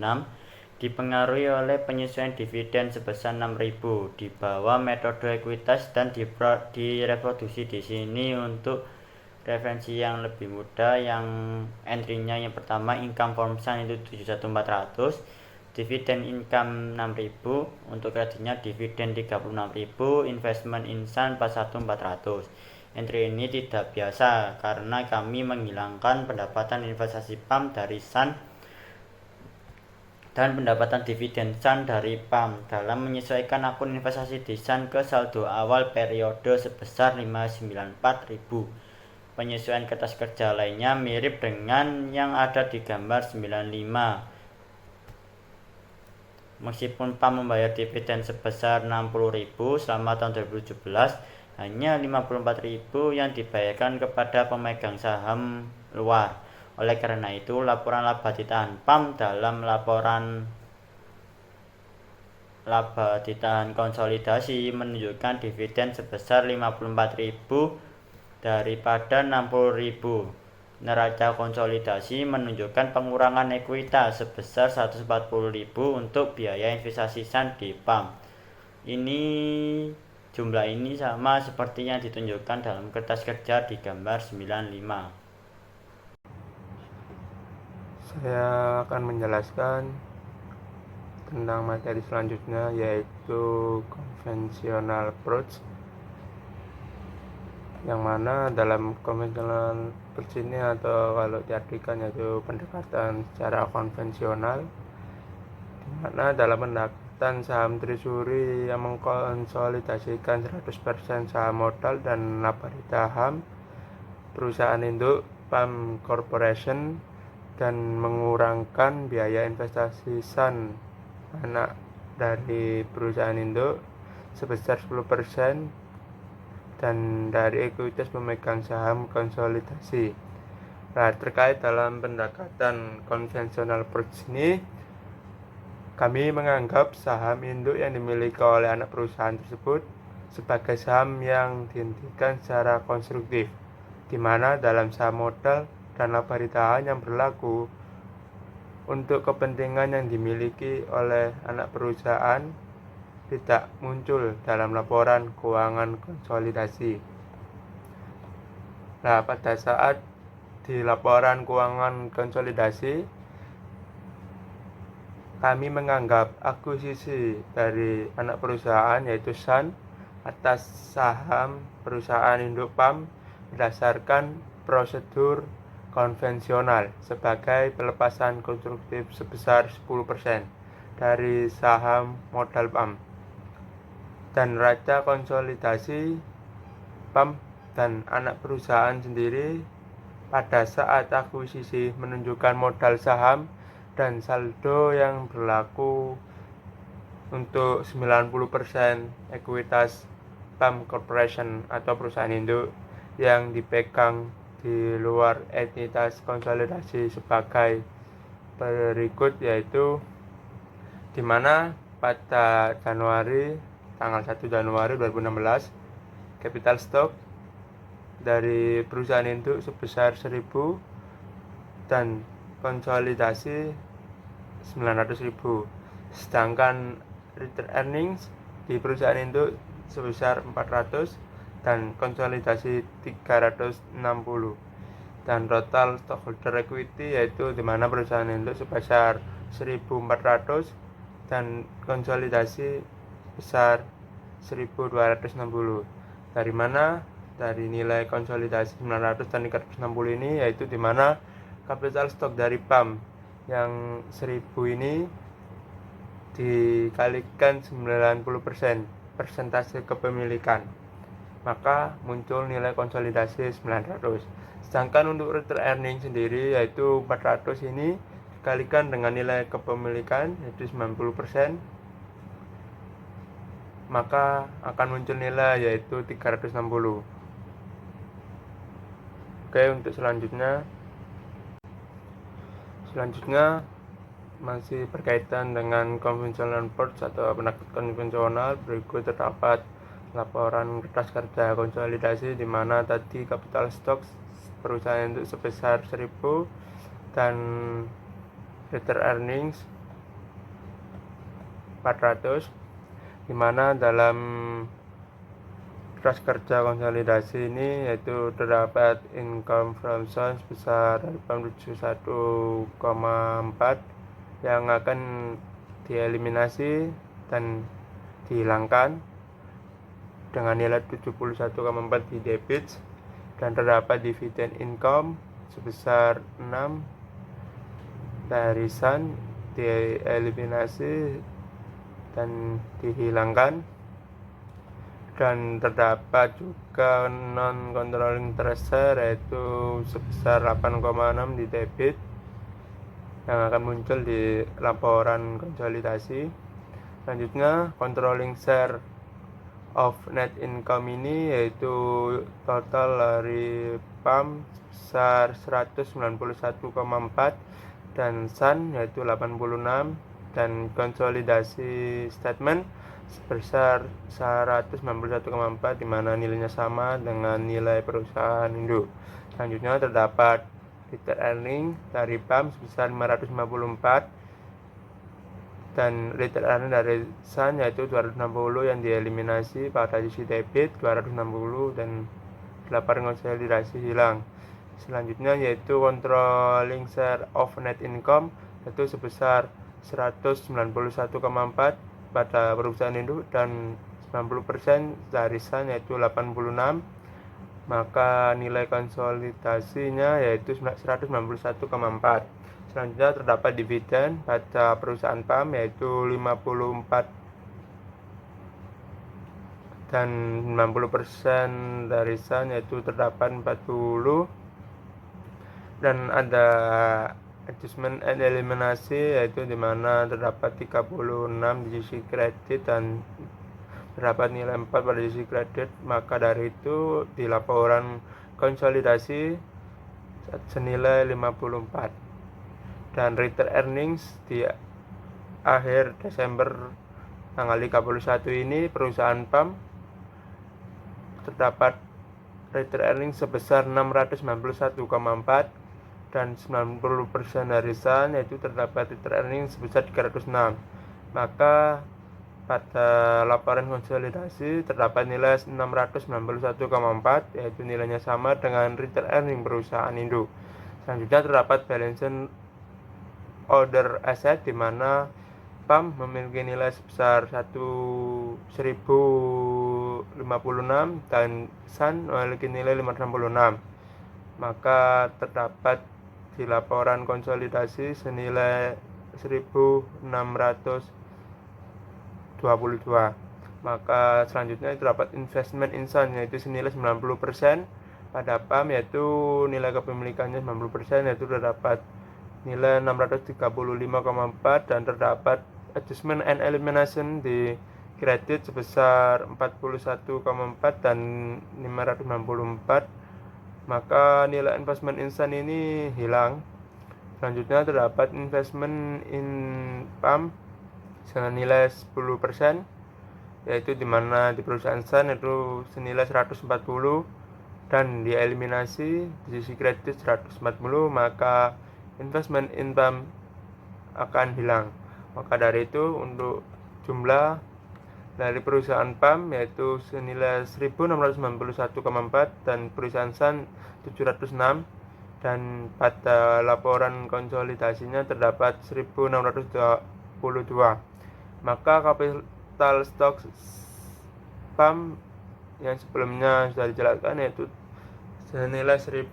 dipengaruhi oleh penyesuaian dividen sebesar 6.000 di bawah metode ekuitas dan direproduksi di sini untuk referensi yang lebih mudah. Yang entry-nya yang pertama income from San itu 7.400, dividen income 6.000, untuk kreditnya dividen 36.000, investment in San 41.400. Entry ini tidak biasa karena kami menghilangkan pendapatan investasi PAM dari San dan pendapatan dividen San dari PAM dalam menyesuaikan akun investasi di San ke saldo awal periode sebesar 594.000. Penyesuaian kertas kerja lainnya mirip dengan yang ada di gambar 95. Meskipun PAM membayar dividen sebesar 60.000 selama tahun 2017, hanya 54.000 yang dibayarkan kepada pemegang saham luar. Oleh karena itu, laporan laba ditahan PAM dalam laporan laba ditahan konsolidasi menunjukkan dividen sebesar 54.000 daripada 60.000. Neraca konsolidasi menunjukkan pengurangan ekuitas sebesar 140.000 untuk biaya investasi San di PAM. Jumlah ini sama seperti yang ditunjukkan dalam kertas kerja di gambar 95. Saya akan menjelaskan tentang materi selanjutnya, yaitu conventional approach, yang mana dalam konvensional approach ini, atau kalau diartikan yaitu pendekatan secara konvensional, di mana dalam pendekatan saham treasury yang mengkonsolidasikan 100% saham modal dan laba di saham perusahaan induk PAM Corporation dan mengurangkan biaya investasi San anak dari perusahaan induk sebesar 10% dan dari ekuitas pemegang saham konsolidasi. Nah, terkait dalam pendekatan konvensional approach ini, kami menganggap saham induk yang dimiliki oleh anak perusahaan tersebut sebagai saham yang dihentikan secara konstruktif, di mana dalam saham modal dan laba ditahan yang berlaku untuk kepentingan yang dimiliki oleh anak perusahaan tidak muncul dalam laporan keuangan konsolidasi. Nah, pada saat di laporan keuangan konsolidasi, kami menganggap akuisisi dari anak perusahaan yaitu San atas saham perusahaan induk PAM berdasarkan prosedur konvensional sebagai pelepasan konstruktif sebesar 10% dari saham modal PAM. Dan neraca konsolidasi PAM dan anak perusahaan sendiri pada saat akuisisi menunjukkan modal saham dan saldo yang berlaku untuk 90% ekuitas PAM Corporation atau perusahaan induk yang dipegang di luar entitas konsolidasi sebagai berikut, yaitu di mana pada tanggal 1 Januari 2016 capital stock dari perusahaan induk sebesar 1.000 dan konsolidasi 900.000, sedangkan return earnings di perusahaan induk sebesar 400 dan konsolidasi 360, dan total stockholder equity yaitu di mana perusahaan induk sebesar 1.400 dan konsolidasi besar 1.260. Dari mana? Dari nilai konsolidasi 900 dan 360 ini, yaitu di mana capital stock dari PAM yang 1000 ini dikalikan 90% persentase kepemilikan, maka muncul nilai konsolidasi 900. Sedangkan untuk return earning sendiri yaitu 400 ini dikalikan dengan nilai kepemilikan yaitu 90%, maka akan muncul nilai yaitu 360. Oke, untuk selanjutnya masih berkaitan dengan conventional approach atau pendekatan konvensional. Berikut terdapat laporan kertas kerja konsolidasi di mana tadi capital stock perusahaan itu sebesar 1000 dan return earnings 400, di mana dalam kertas kerja konsolidasi ini yaitu terdapat income from sales sebesar 71,4 yang akan dieliminasi dan dihilangkan dengan nilai 71,4 di debit, dan terdapat dividen income sebesar 6 dari Sun dieliminasi dan dihilangkan, dan terdapat juga non controlling interest yaitu sebesar 8,6 di debit yang akan muncul di laporan konsolidasi. Selanjutnya controlling share of net income ini yaitu total dari PAM sebesar 191,4 dan Sun yaitu 86, dan konsolidasi statement sebesar 191,4 di mana nilainya sama dengan nilai perusahaan induk. Selanjutnya terdapat return earning dari PAM sebesar 554 dan return earning dari Sun yaitu 260 yang dieliminasi pada sisi debit 260 dan 8 konsolidasi hilang. Selanjutnya yaitu controlling share of net income yaitu sebesar 191,4 pada perusahaan induk dan 90% dari Sun yaitu 86, maka nilai konsolidasinya yaitu 191,4. Selanjutnya terdapat dividen pada perusahaan PAM yaitu 54 dan 90% dari Sun yaitu terdapat 40, dan ada adjustment and eliminasi yaitu dimana terdapat 36 di sisi kredit dan terdapat nilai 4 pada sisi kredit, maka dari itu di laporan konsolidasi senilai 54, dan return earnings di akhir Desember tanggal 31 ini perusahaan PAM terdapat return earnings sebesar 691,4 dan 90% dari Sun yaitu terdapat return earnings sebesar 306, maka pada laporan konsolidasi terdapat nilai 691,4 yaitu nilainya sama dengan return earning perusahaan induk. Selanjutnya terdapat balance order asset di mana PAM memiliki nilai sebesar 1056 dan Sun memiliki nilai 566, maka terdapat di laporan konsolidasi senilai 1622. Maka selanjutnya terdapat investment in Sun yaitu senilai 90% pada PAM yaitu nilai kepemilikannya 90% yaitu terdapat nilai 635,4 dan terdapat adjustment and elimination di kredit sebesar 41,4 dan 564, maka nilai investment in Sun ini hilang. Selanjutnya terdapat investment in PAM dengan nilai 10% yaitu dimana di perusahaan Sun itu senilai 140 dan dieliminasi di sisi kredit 140, maka investment in PAM akan hilang. Maka dari itu untuk jumlah dari perusahaan PAM yaitu senilai 1.691,4 dan perusahaan SAN 706, dan pada laporan konsolidasinya terdapat 1.622. Maka kapital stok PAM yang sebelumnya sudah dijelaskan yaitu senilai 1.000,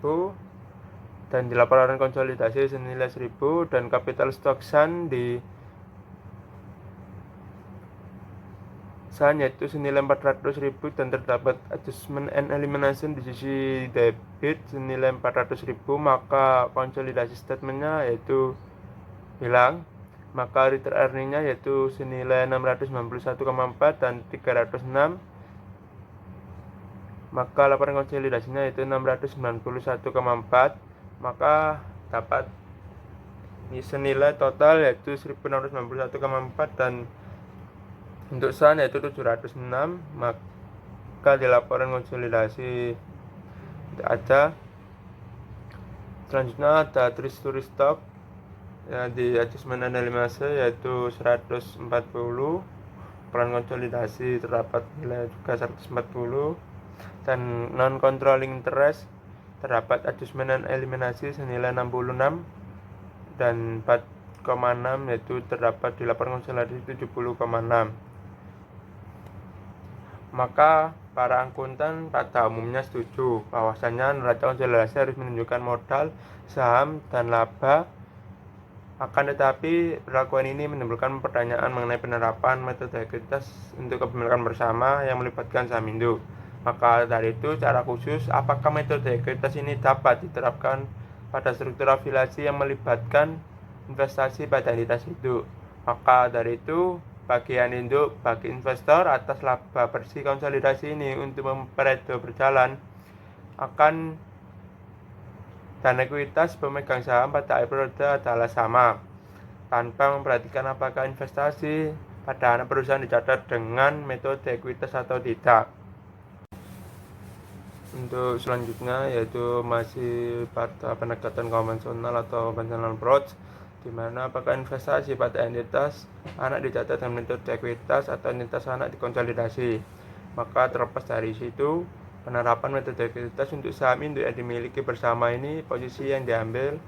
dan di laporan konsolidasi senilai 1.000, dan kapital stok SAN yaitu senilai 400.000, dan terdapat adjustment and elimination di sisi debit senilai 400.000, maka konsolidasi statementnya yaitu hilang. Maka return earningnya yaitu senilai 691,4 dan 306, maka laporan konsolidasinya yaitu 691,4, maka dapat senilai total yaitu 1.691,4, dan untuk SAN yaitu 706. Maka di laporan konsolidasi tidak ada. Selanjutnya ada treasury stock ya, di adjustment and elimination yaitu 140. Laporan konsolidasi terdapat nilai juga 140, dan non controlling interest terdapat adjustment and eliminasi senilai 66 dan 4,6, yaitu terdapat di laporan konsolidasi 70,6. Maka para akuntan pada umumnya setuju bahwasanya neraca konsolidasi harus menunjukkan modal, saham, dan laba. Akan tetapi perlakuan ini menimbulkan pertanyaan mengenai penerapan metode ekuitas untuk kepemilikan bersama yang melibatkan saham induk. Maka dari itu, secara khusus, apakah metode ekuitas ini dapat diterapkan pada struktur afiliasi yang melibatkan investasi pada entitas induk? Maka dari itu, bagian induk bagi investor atas laba bersih konsolidasi ini untuk memperedo berjalan akan dan ekuitas pemegang saham pada akhir periode adalah sama, tanpa memperhatikan apakah investasi pada anak perusahaan dicatat dengan metode ekuitas atau tidak. Untuk selanjutnya yaitu masih pada pendekatan konvensional atau conventional approach, di mana apakah investasi pada entitas anak dicatat dengan metode ekuitas atau entitas anak dikonsolidasi. Maka terlepas dari situ, penerapan metode ekuitas untuk saham induk yang dimiliki bersama ini posisi yang diambil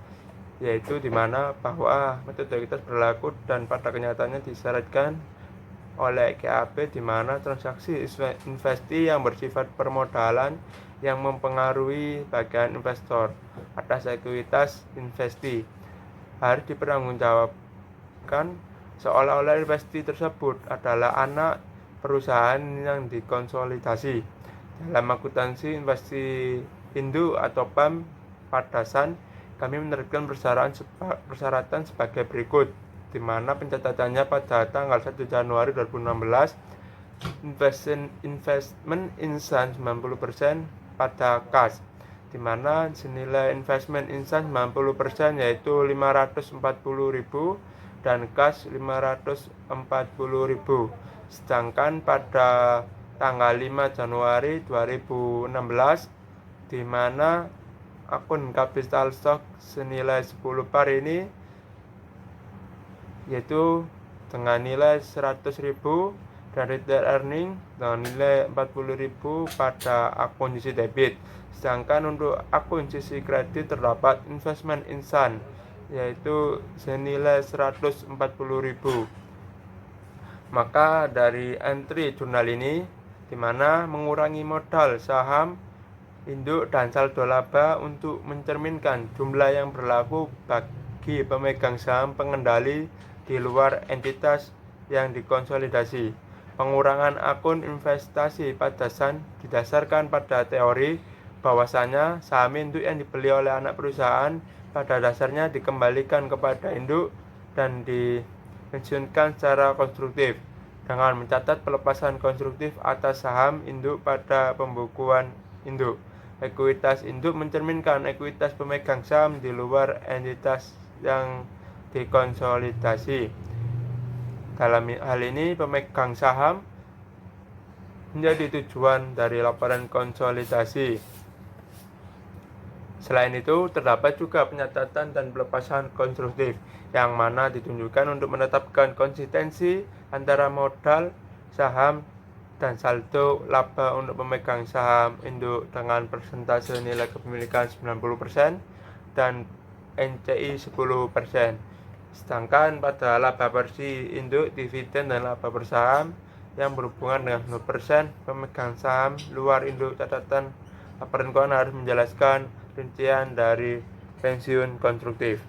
yaitu di mana bahwa metode ekuitas berlaku dan pada kenyataannya disyaratkan oleh GAAP, di mana transaksi investi yang bersifat permodalan yang mempengaruhi bagian investor atas ekuitas investi harus dipertanggungjawabkan seolah-olah investi tersebut adalah anak perusahaan yang dikonsolidasi. Dalam akuntansi investi induk atau PAM pada SAN, kami menerapkan persyaratan sebagai berikut, di mana pencatatannya pada tanggal 1 Januari 2016, investment in SAN 90% pada kas, di mana senilai investment in SAN 90% yaitu 540.000 dan kas 540.000. Sedangkan pada tanggal 5 Januari 2016, di mana akun capital stock senilai 10 par ini yaitu dengan nilai 100.000 dan retail earning dengan nilai 40.000 pada akun sisi debit. Sedangkan untuk akun sisi kredit terdapat investment in SAN yaitu senilai 140.000. Maka dari entry jurnal ini, di mana mengurangi modal saham induk dan saldo laba untuk mencerminkan jumlah yang berlaku bagi pemegang saham pengendali di luar entitas yang dikonsolidasi. Pengurangan akun investasi pada SAN didasarkan pada teori bahwasanya saham induk yang dibeli oleh anak perusahaan pada dasarnya dikembalikan kepada induk dan dipensiunkan secara konstruktif dengan mencatat pelepasan konstruktif atas saham induk pada pembukuan induk. Ekuitas induk mencerminkan ekuitas pemegang saham di luar entitas yang dikonsolidasi. Dalam hal ini, pemegang saham menjadi tujuan dari laporan konsolidasi. Selain itu, terdapat juga penyatatan dan pelepasan konstruktif, yang mana ditunjukkan untuk menetapkan konsistensi antara modal, saham dan saldo laba untuk pemegang saham induk dengan persentase nilai kepemilikan 90% dan NCI 10%. Sedangkan pada laba bersih induk, dividen dan laba bersaham yang berhubungan dengan 0%, pemegang saham luar induk catatan laporan keuangan harus menjelaskan rincian dari pensiun konstruktif.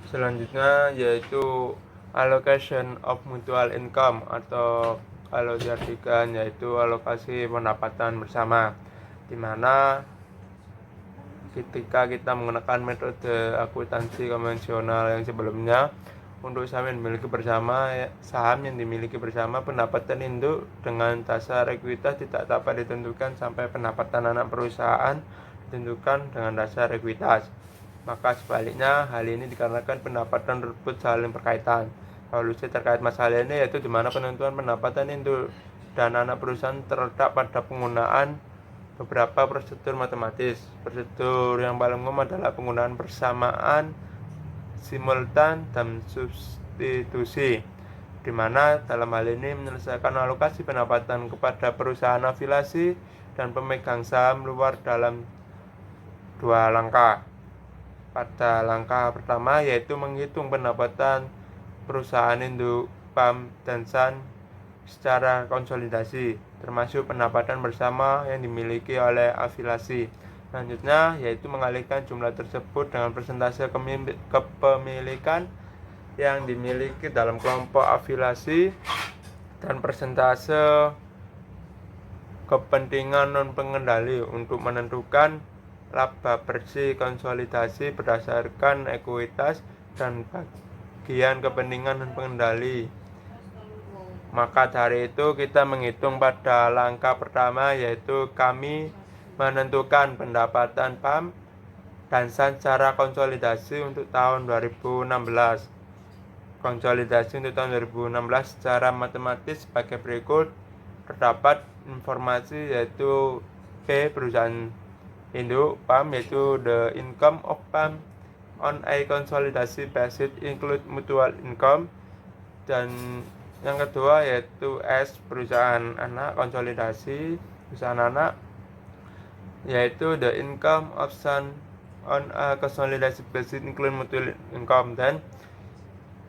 Selanjutnya yaitu allocation of mutual income, atau kalau diartikan yaitu alokasi pendapatan bersama, di mana ketika kita menggunakan metode akuntansi konvensional yang sebelumnya, untuk saham yang dimiliki bersama, pendapatan induk dengan dasar ekuitas tidak dapat ditentukan sampai pendapatan anak perusahaan ditentukan dengan dasar ekuitas. Maka sebaliknya, hal ini dikarenakan pendapatan tersebut saling berkaitan. Solusi terkait masalah ini yaitu di mana penentuan pendapatan induk dan anak perusahaan terletak pada penggunaan beberapa prosedur matematis. Prosedur yang paling umum adalah penggunaan persamaan, simultan, dan substitusi, di mana dalam hal ini menyelesaikan alokasi pendapatan kepada perusahaan afiliasi dan pemegang saham luar dalam 2 langkah. Pada langkah pertama yaitu menghitung pendapatan perusahaan induk PAM dan SAN secara konsolidasi, termasuk pendapatan bersama yang dimiliki oleh afiliasi. Selanjutnya yaitu mengalihkan jumlah tersebut dengan persentase kepemilikan yang dimiliki dalam kelompok afiliasi dan persentase kepentingan non pengendali untuk menentukan laba bersih konsolidasi berdasarkan ekuitas dan bagian kepentingan non pengendali. Maka dari itu kita menghitung pada langkah pertama, yaitu kami menentukan pendapatan PAM dan SAN secara konsolidasi untuk tahun 2016. Konsolidasi untuk tahun 2016 secara matematis sebagai berikut. Terdapat informasi yaitu P perusahaan induk PAM, yaitu the income of PAM on a consolidation basis include mutual income, dan yang kedua yaitu S perusahaan anak konsolidasi perusahaan anak, yaitu the income of SAN on a consolidation basis include mutual income, dan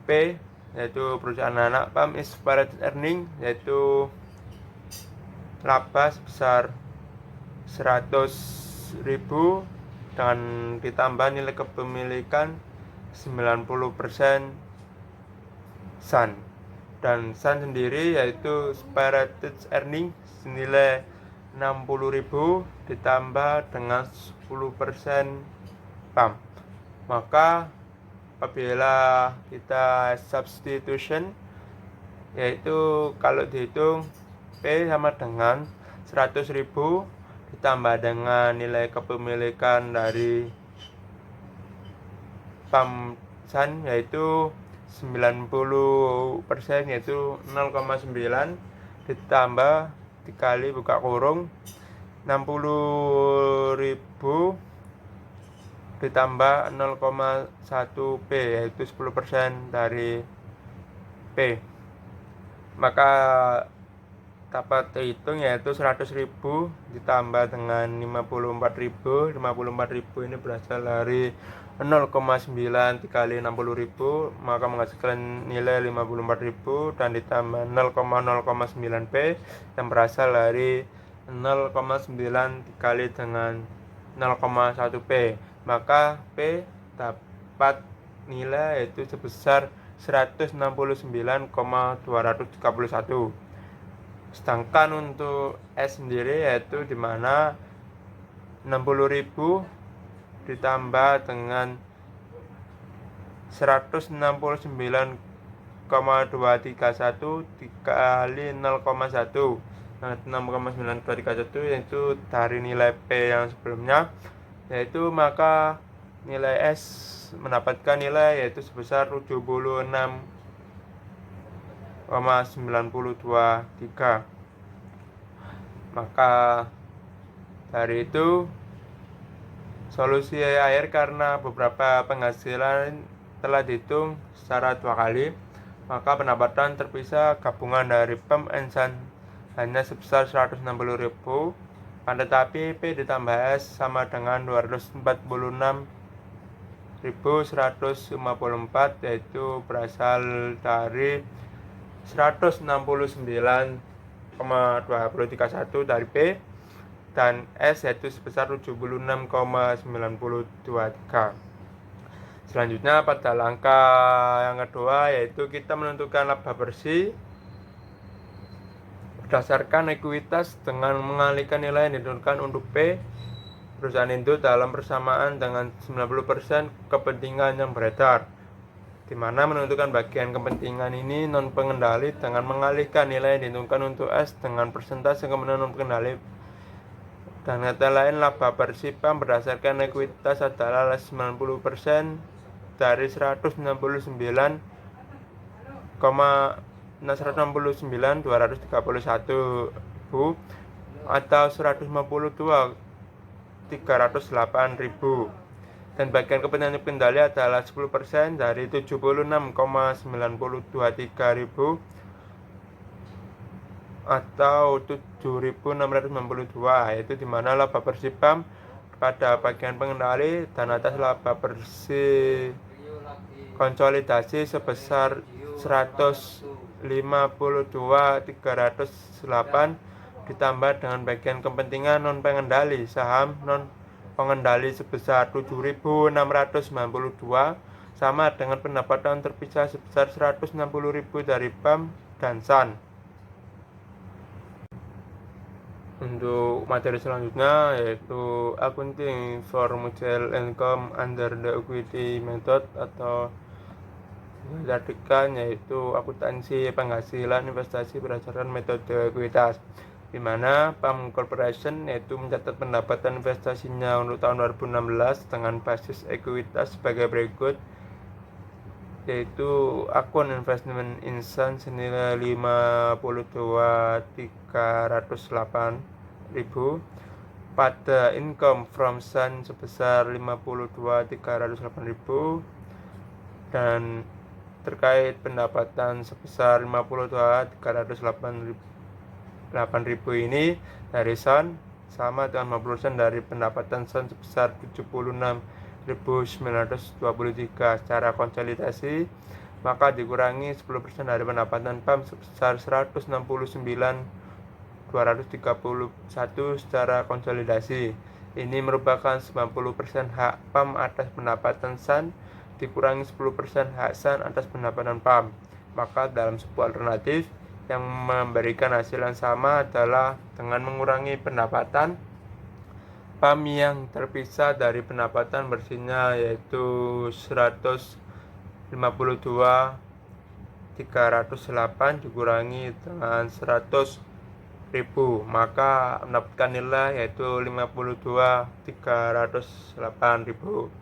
P yaitu perusahaan anak PAM is operating earning, yaitu laba sebesar 100.000 dan ditambah nilai kepemilikan 90% SAN. Dan SAN sendiri yaitu operating earning senilai 60.000 ditambah dengan 10% PAM. Maka apabila kita substitution, yaitu kalau dihitung P sama dengan 100.000 ditambah dengan nilai kepemilikan dari PAM SAN yaitu 90%, yaitu 0,9 ditambah dikali buka kurung 60.000 ditambah 0,1 P, yaitu 10% dari P. Maka dapat terhitung yaitu 100.000 ditambah dengan 54.000. 54.000 ini berasal dari 0,9 dikali 60.000, maka menghasilkan nilai 54.000, dan ditambah 0,09 P yang berasal dari 0,9 dikali dengan 0,1 P, maka P dapat nilai yaitu sebesar 169,231. Sedangkan untuk S sendiri yaitu dimana 60.000 ditambah dengan 169,231 dikali 0,1, 6,9231 yaitu dari nilai P yang sebelumnya, yaitu maka nilai S mendapatkan nilai yaitu sebesar 76,923. Maka dari itu solusi akhir karena beberapa penghasilan telah dihitung secara 2 kali, maka pendapatan terpisah gabungan dari PAM and SAN hanya sebesar 160.000, akan tetapi P ditambah S sama dengan 246.154, yaitu berasal dari 169,2031 dari P, dan S yaitu sebesar 76,923. Selanjutnya pada langkah yang kedua yaitu kita menentukan laba bersih berdasarkan ekuitas dengan mengalihkan nilai yang ditentukan untuk P perusahaan itu dalam persamaan dengan 90% kepentingan yang beredar, di mana menentukan bagian kepentingan ini non pengendali dengan mengalihkan nilai yang ditentukan untuk S dengan persentase kemenangan non pengendali. Dan kata lain, laba bersih PAM berdasarkan ekuitas adalah 90% dari 169,231 atau 152.308.000, dan bagian kepentingan kendali adalah 10% dari 76,923.000 atau 7.692, yaitu dimana laba bersih PAM pada bagian pengendali dan atas laba bersih konsolidasi sebesar 152.308 ditambah dengan bagian kepentingan non pengendali saham non pengendali sebesar 7.692 sama dengan pendapatan terpisah sebesar 160.000 dari PAM dan SAN. Untuk materi selanjutnya yaitu accounting for mutual income under the equity method, atau diartikan yaitu akuntansi penghasilan investasi berdasarkan metode ekuitas, di mana PAM Corporation yaitu mencatat pendapatan investasinya untuk tahun 2016 dengan basis ekuitas sebagai berikut, yaitu akun investment in SAN senilai 52.308.000, pada income from SAN sebesar 52.308.000, dan terkait pendapatan sebesar 52.308.000 ini dari SAN sama dengan 50% dari pendapatan SAN sebesar 76.923 secara konsolidasi, maka dikurangi 10% dari pendapatan PAM sebesar 169.231 secara konsolidasi. Ini merupakan 90% hak PAM atas pendapatan SAN dikurangi 10% hak SAN atas pendapatan PAM. Maka dalam sebuah alternatif yang memberikan hasil yang sama adalah dengan mengurangi pendapatan PAM yang terpisah dari pendapatan bersihnya, yaitu 152.308 dikurangi dengan 100.000, maka mendapatkan nilai yaitu 52.308.000.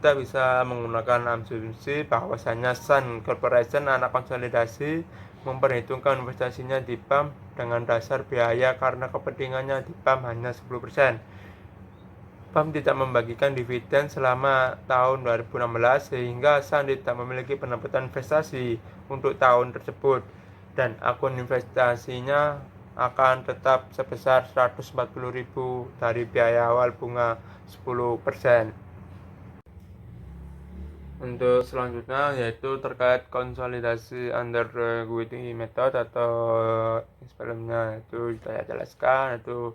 Kita bisa menggunakan asumsi bahwasanya SAN Corporation anak konsolidasi memperhitungkan investasinya di PAM dengan dasar biaya karena kepentingannya di PAM hanya 10%. PAM tidak membagikan dividen selama tahun 2016 sehingga SAN tidak memiliki pendapatan investasi untuk tahun tersebut, dan akun investasinya akan tetap sebesar 140.000 dari biaya awal bunga 10%. Untuk selanjutnya yaitu terkait konsolidasi under equity method, atau sebelumnya itu saya jelaskan itu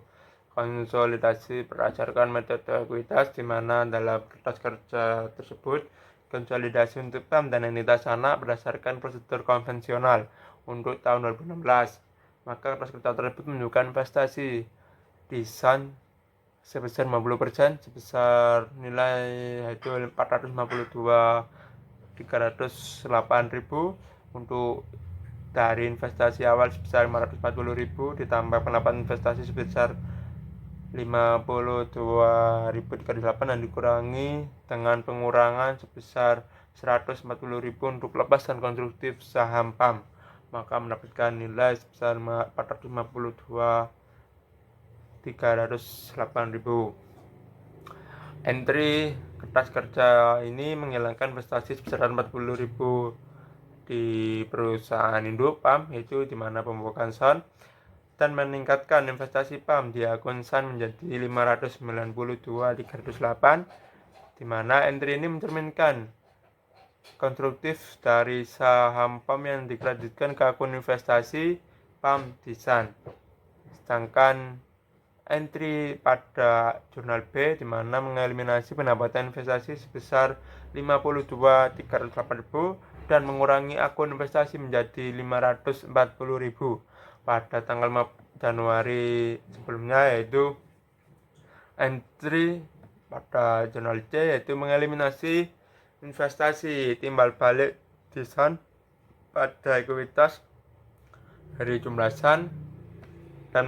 konsolidasi berdasarkan metode ekuitas, di mana dalam kertas kerja tersebut konsolidasi untuk PAM dan entitas anak berdasarkan prosedur konvensional untuk tahun 2016. Maka kertas kerja tersebut menunjukkan investasi di SAN sebesar 50% sebesar nilai yaitu 452.308.000 untuk dari investasi awal sebesar 540.000 ditambah pendapatan investasi sebesar 52.308 dan dikurangi dengan pengurangan sebesar 140.000 untuk lepas dan konstruktif saham PAM, maka mendapatkan nilai sebesar 452.308.000. Entry kertas kerja ini menghilangkan investasi sebesar 40.000 di perusahaan induk PAM, yaitu di mana pembukaan SON, dan meningkatkan investasi PAM di akun SAN menjadi 592.308, di mana entry ini mencerminkan konstruktif dari saham PAM yang dikreditkan ke akun investasi PAM di SAN. Sedangkan entry pada jurnal B di mana mengeliminasi pendapatan investasi sebesar 52.308.000 dan mengurangi akun investasi menjadi 540.000 pada tanggal 5 Januari sebelumnya, yaitu entry pada jurnal C yaitu mengeliminasi investasi timbal balik di SAN pada ekuitas dari jumlah SAN dan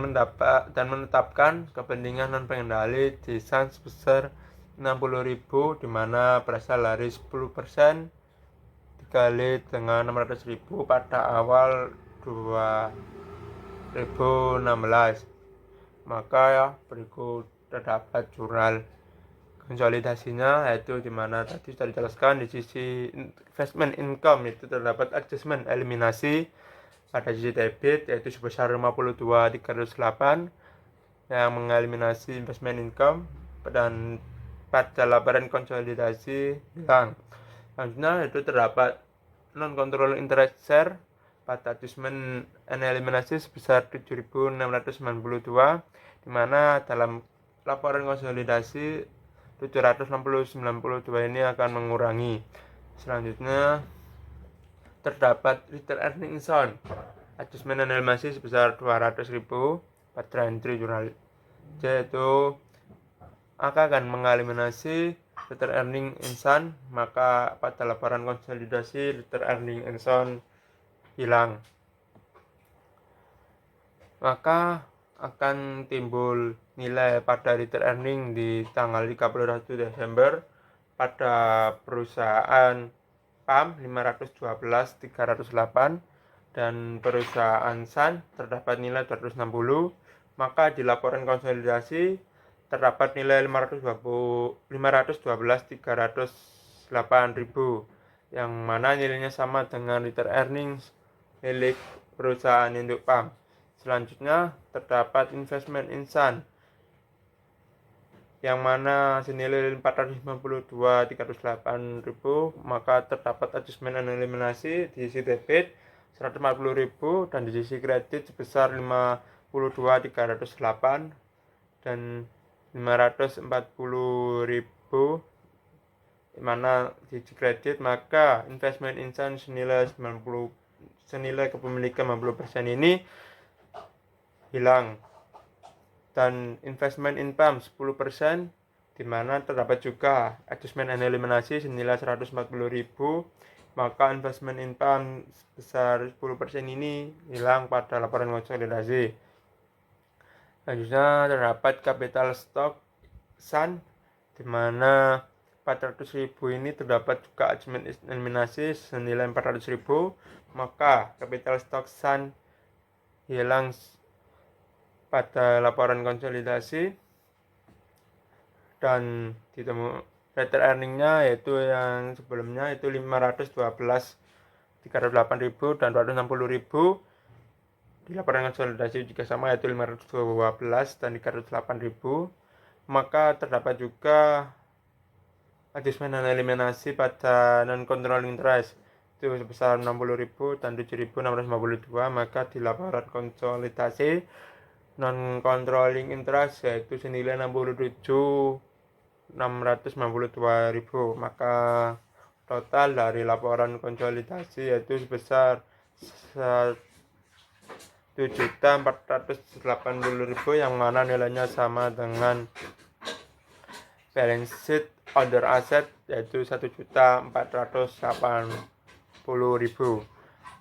menetapkan kepentingan non pengendali di SAN sebesar 60.000, di mana berasal dari 10% dikali dengan 600.000 pada awal 2016. Maka ya, berikut terdapat jurnal konsolidasinya, yaitu dimana tadi sudah dijelaskan di sisi investment income itu terdapat adjustment eliminasi pada sisi debit yaitu sebesar 52.308 yang mengeliminasi investment income, dan pada laporan konsolidasi hilang. Selanjutnya itu terdapat non control interest share pada adjustment and eliminasi sebesar 7.692, di mana dalam laporan konsolidasi 792 ini akan mengurangi. Selanjutnya terdapat return earning SON adjustment and eliminasi sebesar 200.000 pada entry jurnal C, itu akan mengeliminasi return earning SON, maka pada laporan konsolidasi return earning SON hilang. Maka akan timbul nilai pada return earning di tanggal 31 Desember pada perusahaan PAM 512.308 dan perusahaan SAN terdapat nilai 260, maka di laporan konsolidasi terdapat nilai 512.308.000 yang mana nilainya sama dengan return earnings milik perusahaan induk PAM. Selanjutnya terdapat investment in SAN yang mana senilai 452.308.000, maka terdapat adjustment dan eliminasi di sisi debit 140.000 dan di sisi kredit sebesar 52.308 dan 540.000, di mana di sisi kredit maka investment in SAN senilai kepemilikan 50% ini hilang, dan investment in PAM 10%, di mana terdapat juga adjustment and eliminasi senilai 140.000, maka investment in PAM sebesar 10% ini hilang pada laporan konsolidasi. Selanjutnya terdapat capital stock SAN, di mana 400.000 ini terdapat juga adjustment eliminasi senilai 400.000, maka capital stock SAN hilang pada laporan konsolidasi, dan ditemu return earningnya yaitu yang sebelumnya itu 512.308.000 dan 260.000, di laporan konsolidasi juga sama yaitu 512 dan 308.000, maka terdapat juga adjustment dan eliminasi pada non controlling interest itu sebesar 60.000 dan 7.652, maka di laporan konsolidasi non controlling interest yaitu senilai 67.692.000, maka total dari laporan konsolidasi yaitu sebesar 1.480.000 yang mana nilainya sama dengan balance sheet other asset yaitu 1.480.000.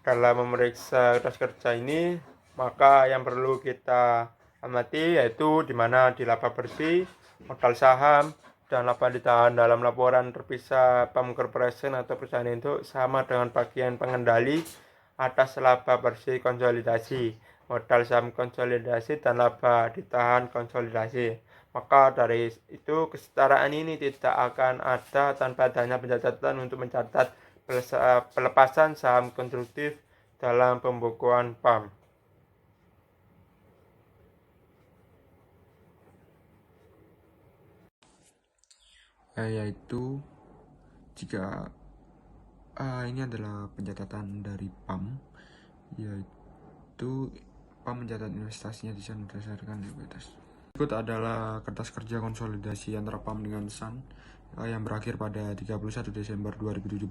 Dalam memeriksa kertas kerja ini, maka yang perlu kita amati yaitu di mana di laba bersih, modal saham, dan laba ditahan dalam laporan terpisah PAM Corporation atau perusahaan induk sama dengan bagian pengendali atas laba bersih konsolidasi, modal saham konsolidasi, dan laba ditahan konsolidasi. Maka dari itu kesetaraan ini tidak akan ada tanpa adanya pencatatan untuk mencatat pelepasan saham konstruktif dalam pembukuan PAM. Yaitu jika ini adalah pencatatan dari PAM, yaitu PAM mencatat investasinya di sana berdasarkan likuiditas. Berikut adalah kertas kerja konsolidasi antara PAM dengan Sun yang berakhir pada 31 Desember 2017.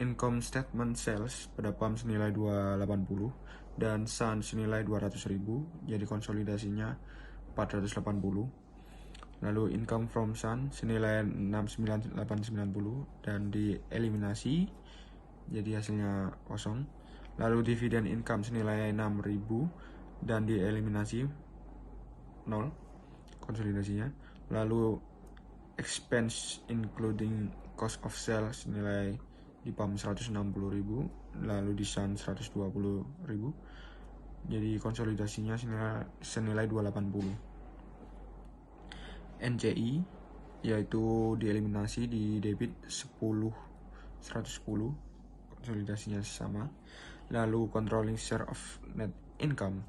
Income statement sales pada PAM senilai 280 dan Sun senilai 200.000, jadi konsolidasinya 480. Lalu income from Sun senilai 69890 dan dieliminasi, jadi hasilnya kosong. Lalu dividend income senilai 6.000 dan dieliminasi 0 konsolidasinya. Lalu expense including cost of sales senilai di PAM 160.000, lalu di Sun 120.000, jadi konsolidasinya senilai 280. NCI yaitu dieliminasi, di debit 110, konsolidasinya sama. Lalu controlling share of net income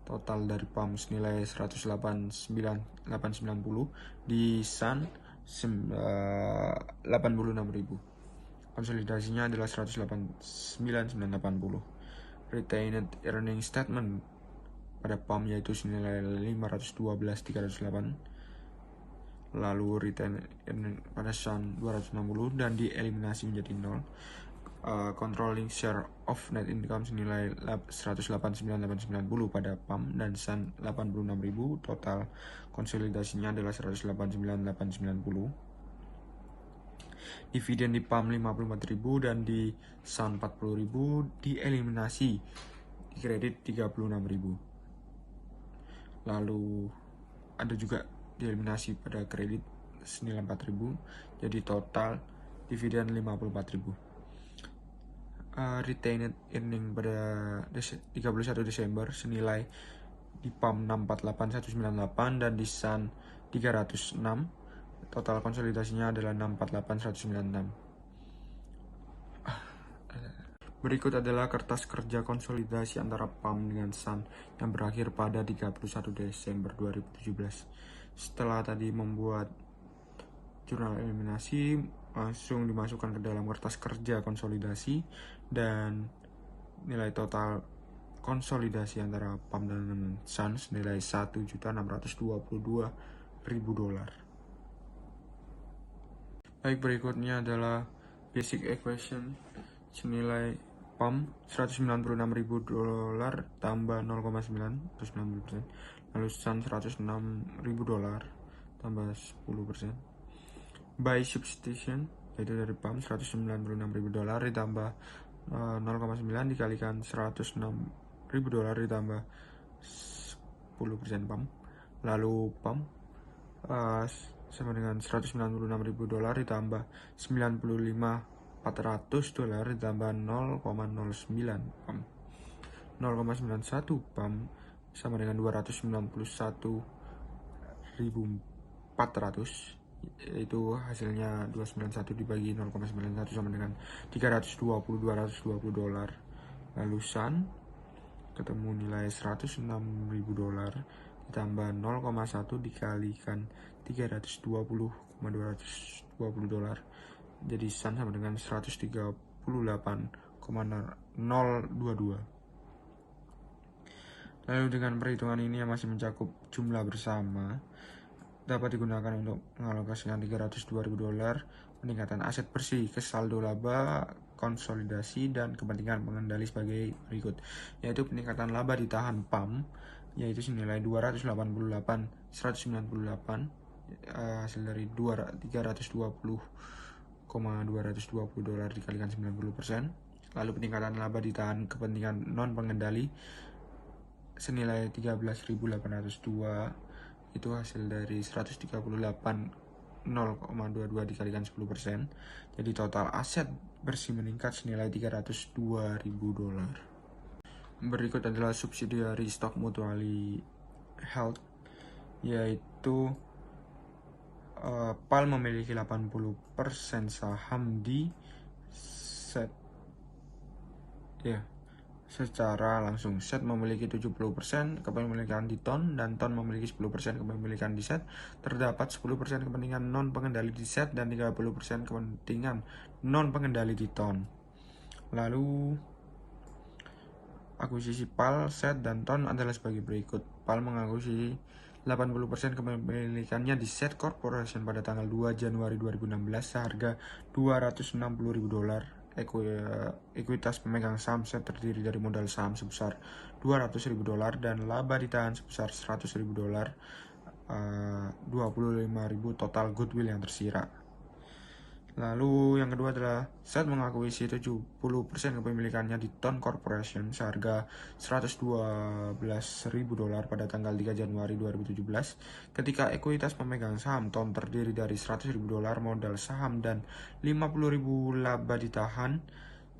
total dari PAM senilai 189.890, di Sun 86.000, konsolidasinya adalah 189.980. Retained earning statement pada PAM yaitu senilai 512.308, lalu retain pada Sun 260 dan dieliminasi menjadi 0. Controlling share of net income senilai 189.890 pada PAM dan Sun 86.000, total konsolidasinya adalah 189.890. Dividen di PAM 54.000 dan di Sun 40.000, dieliminasi, di kredit 36.000. Lalu ada juga dieliminasi pada kredit senilai 4.000, jadi total dividen 54.000. Retained earning pada 31 Desember senilai di PAM 648.198 dan di Sun 306, total konsolidasinya adalah 648.196. Berikut adalah kertas kerja konsolidasi antara PAM dengan Sun yang berakhir pada 31 Desember 2017. Setelah tadi membuat jurnal eliminasi, langsung dimasukkan ke dalam kertas kerja konsolidasi, dan nilai total konsolidasi antara PAM dan Sun senilai $1.622.000. Baik, berikutnya adalah basic equation senilai PAM $196.000 tambah 0,9 plus 90%, lalu Sun $106.000 tambah 10%. By substitution, yaitu dari PAM $196.000 ditambah 0,9 dikalikan $106.000 ditambah 10% PAM, lalu PAM sama dengan $196.000 ditambah $95.400 ditambah 0,09 PAM. 0,91 PAM sama dengan 291.400, yaitu hasilnya 291 dibagi 0,91 sama dengan $320.220. Lalu Sun ketemu nilai $106.000 ditambah 0,1 dikalikan $320.220, jadi Sun sama dengan 138,022. Lalu dengan perhitungan ini yang masih mencakup jumlah bersama, dapat digunakan untuk mengalokasikan $302.000 peningkatan aset bersih ke saldo laba, konsolidasi, dan kepentingan pengendali sebagai berikut, yaitu peningkatan laba ditahan PAM yaitu senilai $288.198, hasil dari $320.220 dikalikan 90%. Lalu peningkatan laba ditahan kepentingan non pengendali senilai 13.802, itu hasil dari 138.022 dikalikan 10%, jadi total aset bersih meningkat senilai $302.000. Berikut adalah subsidiary stock mutually held, yaitu PAL memiliki 80% saham di set ya secara langsung. Set memiliki 70% kepemilikan di Ton dan Ton memiliki 10% kepemilikan di Set. Terdapat 10% kepentingan non pengendali di Set dan 30% kepentingan non pengendali di Ton. Lalu akuisisi PAL, Set, dan Ton adalah sebagai berikut. PAL mengakuisisi 80% kepemilikannya di Set Corporation pada tanggal 2 Januari 2016 seharga $260.000. Ekuitas pemegang saham Set terdiri dari modal saham sebesar $200.000 dan laba ditahan sebesar $100.000, 25.000 total goodwill yang tersirat. Lalu yang kedua adalah Set mengakuisisi 70% kepemilikannya di Ton Corporation seharga $112.000 pada tanggal 3 Januari 2017 ketika ekuitas pemegang saham Ton terdiri dari $100.000 modal saham dan $50.000 laba ditahan,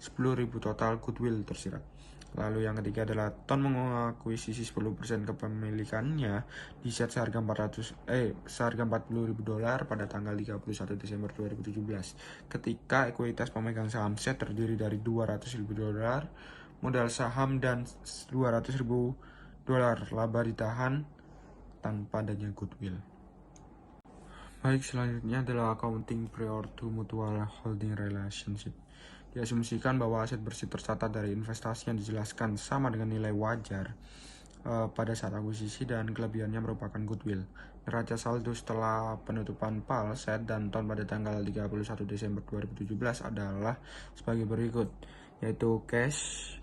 10.000 total goodwill tersirat. Lalu yang ketiga adalah Ton mengakuisisi 10% kepemilikannya di Set seharga $40.000 pada tanggal 31 Desember 2017 ketika ekuitas pemegang saham Set terdiri dari $200.000 modal saham dan $200.000 laba ditahan tanpa adanya goodwill. Baik, selanjutnya adalah accounting prior to mutual holding relationship. Diasumsikan bahwa aset bersih tercatat dari investasi yang dijelaskan sama dengan nilai wajar pada saat akuisisi dan kelebihannya merupakan goodwill. Neraca saldo setelah penutupan PAL, Set, dan Ton pada tanggal 31 Desember 2017 adalah sebagai berikut, yaitu cash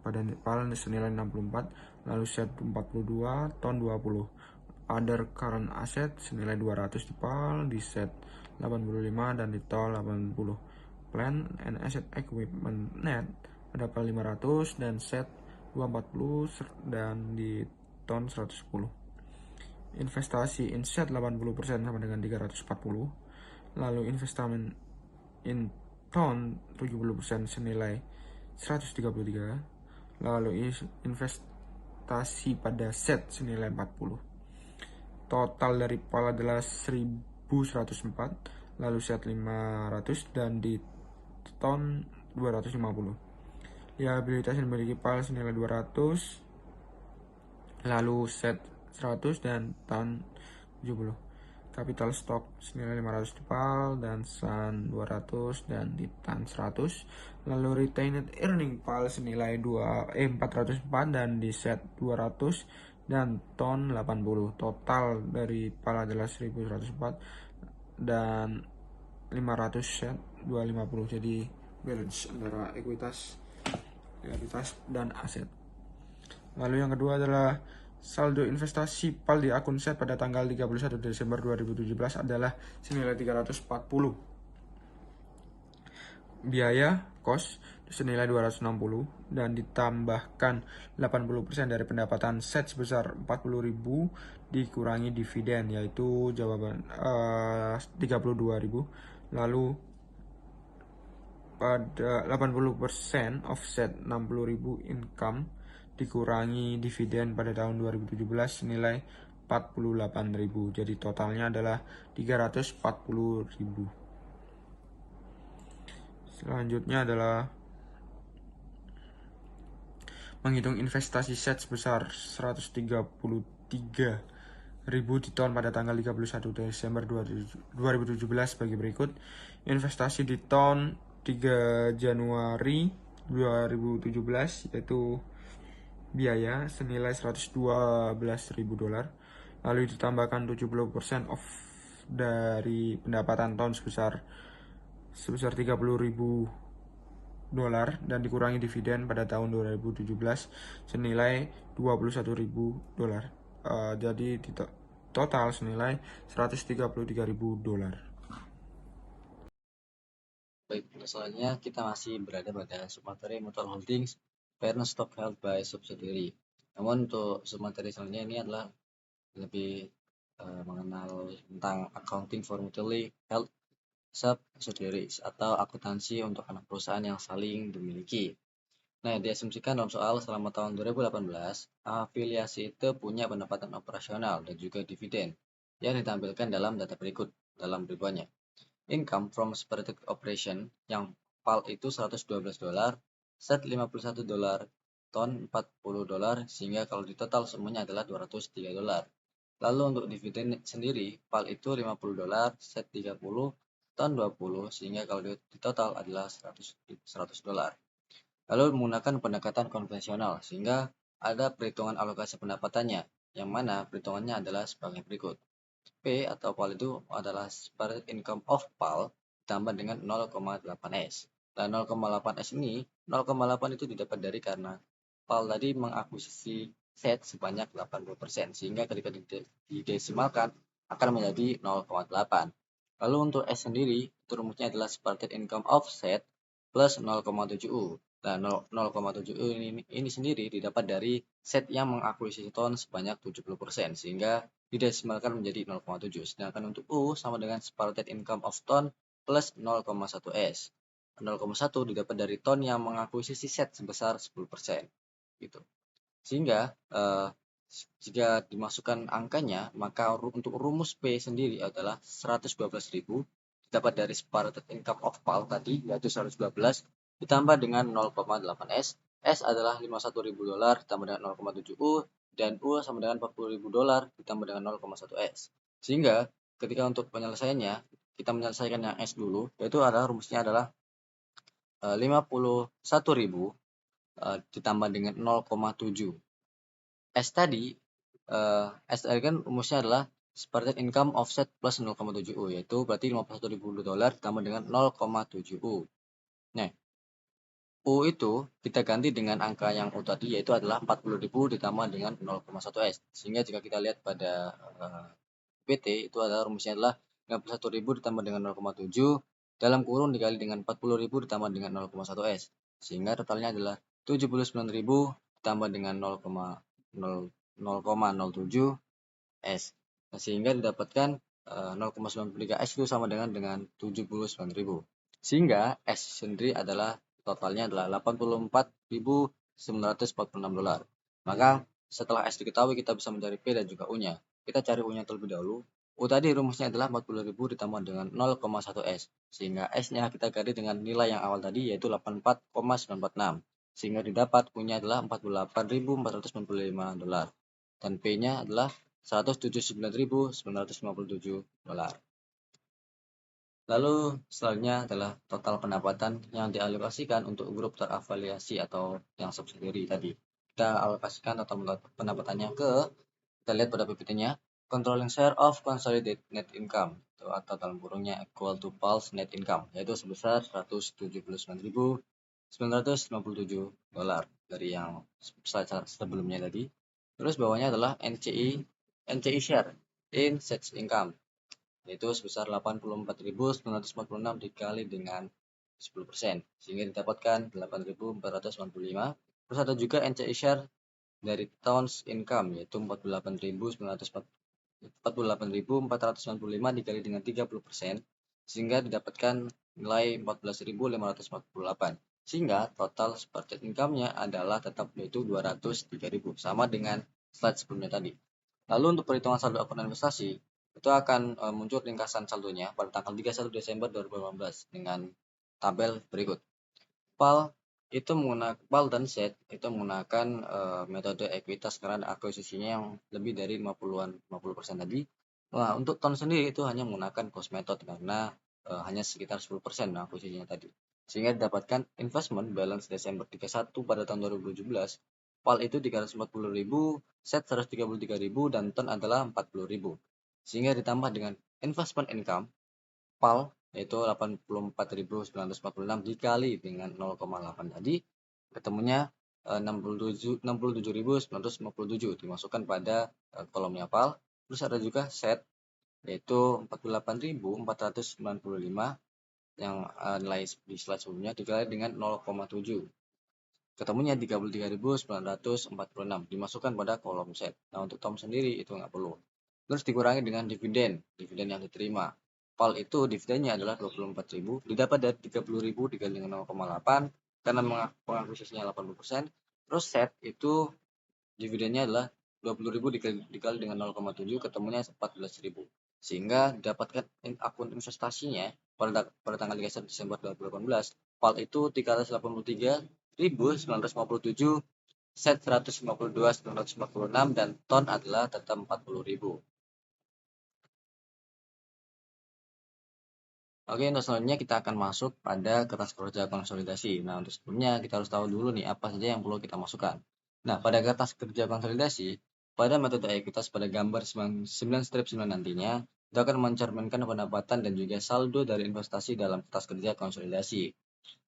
pada PAL senilai 64, lalu Set 42, Ton 20. Other current asset senilai 200 di PAL, di Set 85, dan di Ton 80. Plan and asset equipment net ada PAL 500 dan Set 240 dan di Ton 110. Investasi in Set 80% sama dengan 340. Lalu investment in Ton 70% senilai 133. Lalu investasi pada Set senilai 40. Total dari PAL adalah 1.104, lalu Set 500 dan di Ton 250. Liabilitas yang dimiliki PAL senilai 200, lalu Set 100 dan Ton 70. Capital stock senilai 500 di PAL dan Sun 200 dan di Ton 100. Lalu retained earning PAL senilai 404 dan di Set 200 dan Ton 80. Total dari PAL adalah 1.104 dan 500 Set 250. Jadi balance antara ekuitas, liabilitas, dan aset. Lalu yang kedua adalah saldo investasi PAL di akun Set pada tanggal 31 Desember 2017 adalah senilai 340. Biaya cost senilai 260 dan ditambahkan 80% dari pendapatan Set sebesar 40.000 dikurangi dividen, yaitu jawaban 32.000. Lalu pada 80% offset 60.000 income dikurangi dividen pada tahun 2017 senilai 48.000. Jadi totalnya adalah 340.000. Selanjutnya adalah menghitung investasi Set sebesar 133.000 di Ton pada tanggal 31 Desember 2017 sebagai berikut. Investasi di Ton 3 Januari 2017 yaitu biaya senilai $112.000, lalu ditambahkan 70% off dari pendapatan Ton sebesar $30.000 dan dikurangi dividen pada tahun 2017 senilai $21.000. Jadi total senilai $133.000. Baik, selanjutnya kita masih berada pada submateri mutual holdings parent stock held by subsidiary. Namun untuk submateri selanjutnya ini adalah lebih mengenal tentang accounting for mutually held subsidiaries atau akuntansi untuk anak perusahaan yang saling dimiliki. Nah, diasumsikan dalam soal selama tahun 2018, afiliasi itu punya pendapatan operasional dan juga dividen yang ditampilkan dalam data berikut dalam ribuannya. Income from separated operation yang PAL itu $112, set $51, ton $40, sehingga kalau di total semuanya adalah $203. Lalu untuk dividen sendiri, PAL itu $50, set 30, ton 20, sehingga kalau di total adalah $100. Lalu menggunakan pendekatan konvensional, sehingga ada perhitungan alokasi pendapatannya, yang mana perhitungannya adalah sebagai berikut. P atau PAL itu adalah spread income of PAL ditambah dengan 0,8S. Dan 0,8S ini, 0,8 itu didapat dari karena PAL tadi mengakuisisi set sebanyak 80%, sehingga ketika didesimalkan akan menjadi 0,8. Lalu untuk S sendiri, itu rumusnya adalah spread income of set plus 0,7U. Nah, 0,7U ini sendiri didapat dari set yang mengakuisisi ton sebanyak 70%, sehingga didesimalkan menjadi 0,7. Sedangkan untuk U sama dengan spread income of ton plus 0,1S. 0,1 didapat dari ton yang mengakuisisi set sebesar 10%. Gitu. Sehingga jika dimasukkan angkanya, maka untuk rumus P sendiri adalah 112.000 didapat dari spread income of PAL tadi, yaitu 112 ditambah dengan 0,8S. S adalah $51.000 ditambah dengan 0,7U, dan U sama dengan $40.000 ditambah dengan 0,1S. Sehingga ketika untuk penyelesaiannya, kita menyelesaikan yang S dulu, yaitu adalah rumusnya adalah 51.000 ditambah dengan 0,7. S tadi kan rumusnya adalah spread income offset plus 0,7U, yaitu berarti $51.000 ditambah dengan 0,7U. Nah, U itu kita ganti dengan angka yang U tadi, yaitu adalah 40.000 ditambah dengan 0,1S. Sehingga jika kita lihat pada PT, itu adalah rumusnya adalah 51.000 ditambah dengan 0,7 dalam kurung dikali dengan 40.000 ditambah dengan 0,1S. Sehingga totalnya adalah 79.000 ditambah dengan 0,07 S. Nah, sehingga didapatkan 0,93 S itu sama dengan 79.000. Sehingga S sendiri adalah totalnya adalah $84.946. Maka setelah S diketahui, kita bisa mencari P dan juga U-nya. Kita cari U-nya terlebih dahulu. U tadi rumusnya adalah 40.000 ditambah dengan 0,1 S. Sehingga S-nya kita cari dengan nilai yang awal tadi, yaitu 84,946. Sehingga didapat U-nya adalah $48.495. Dan P-nya adalah $179.957. Lalu selanjutnya adalah total pendapatan yang dialokasikan untuk grup terafiliasi atau yang subsidiary tadi. Kita alokasikan total pendapatannya ke, kita lihat pada PPT-nya, controlling share of consolidated net income, atau dalam kurungnya equal to PAL's net income, yaitu sebesar $179.957 dari yang sebelumnya tadi. Terus bawahnya adalah NCI share in such income, yaitu sebesar 84.946 dikali dengan 10%, sehingga didapatkan 8.495. Terus ada juga NCI share dari tons income, yaitu 48.495 dikali dengan 30%, sehingga didapatkan nilai 14.548. Sehingga total expected income-nya adalah tetap yaitu 203.000, sama dengan slide sebelumnya tadi. Lalu untuk perhitungan saldo akun investasi, itu akan muncul ringkasan saldonya pada tanggal 31 Desember 2018 dengan tabel berikut. PAL dan set itu menggunakan metode ekuitas karena akuisisinya yang lebih dari 50% tadi. Nah, untuk ton sendiri itu hanya menggunakan cost method karena hanya sekitar 10% akuisisinya tadi. Sehingga didapatkan investment balance Desember 31 pada tahun 2017, PAL itu 340.000, set 133.000, dan ton adalah 40.000. Sehingga ditambah dengan investment income, PAL yaitu 84.946 dikali dengan 0,8 tadi, ketemunya 67.957 dimasukkan pada kolomnya PAL. Terus ada juga set yaitu 48.495 yang nilai di slide sebelumnya dikali dengan 0,7, ketemunya 33.946 dimasukkan pada kolom set. Nah, untuk tom sendiri itu nggak perlu. Terus dikurangi dengan dividen yang diterima. PAL itu dividennya adalah 24.000, didapat dari 30.000 dikali dengan 0,8 karena pengakuisisinya 80%. Terus set itu dividennya adalah 20.000 dikali dengan 0,7, ketemunya 14.000. sehingga dapatkan akun investasinya pada tanggal 31 Desember 2018, PAL itu 383.957, set 152.946, dan ton adalah tetap 40.000. Oke, untuk selanjutnya kita akan masuk pada kertas kerja konsolidasi. Nah, untuk sebelumnya kita harus tahu dulu nih apa saja yang perlu kita masukkan. Nah, pada kertas kerja konsolidasi, pada metode ekuitas pada gambar 9 strip 9 nantinya, itu akan mencerminkan pendapatan dan juga saldo dari investasi dalam kertas kerja konsolidasi.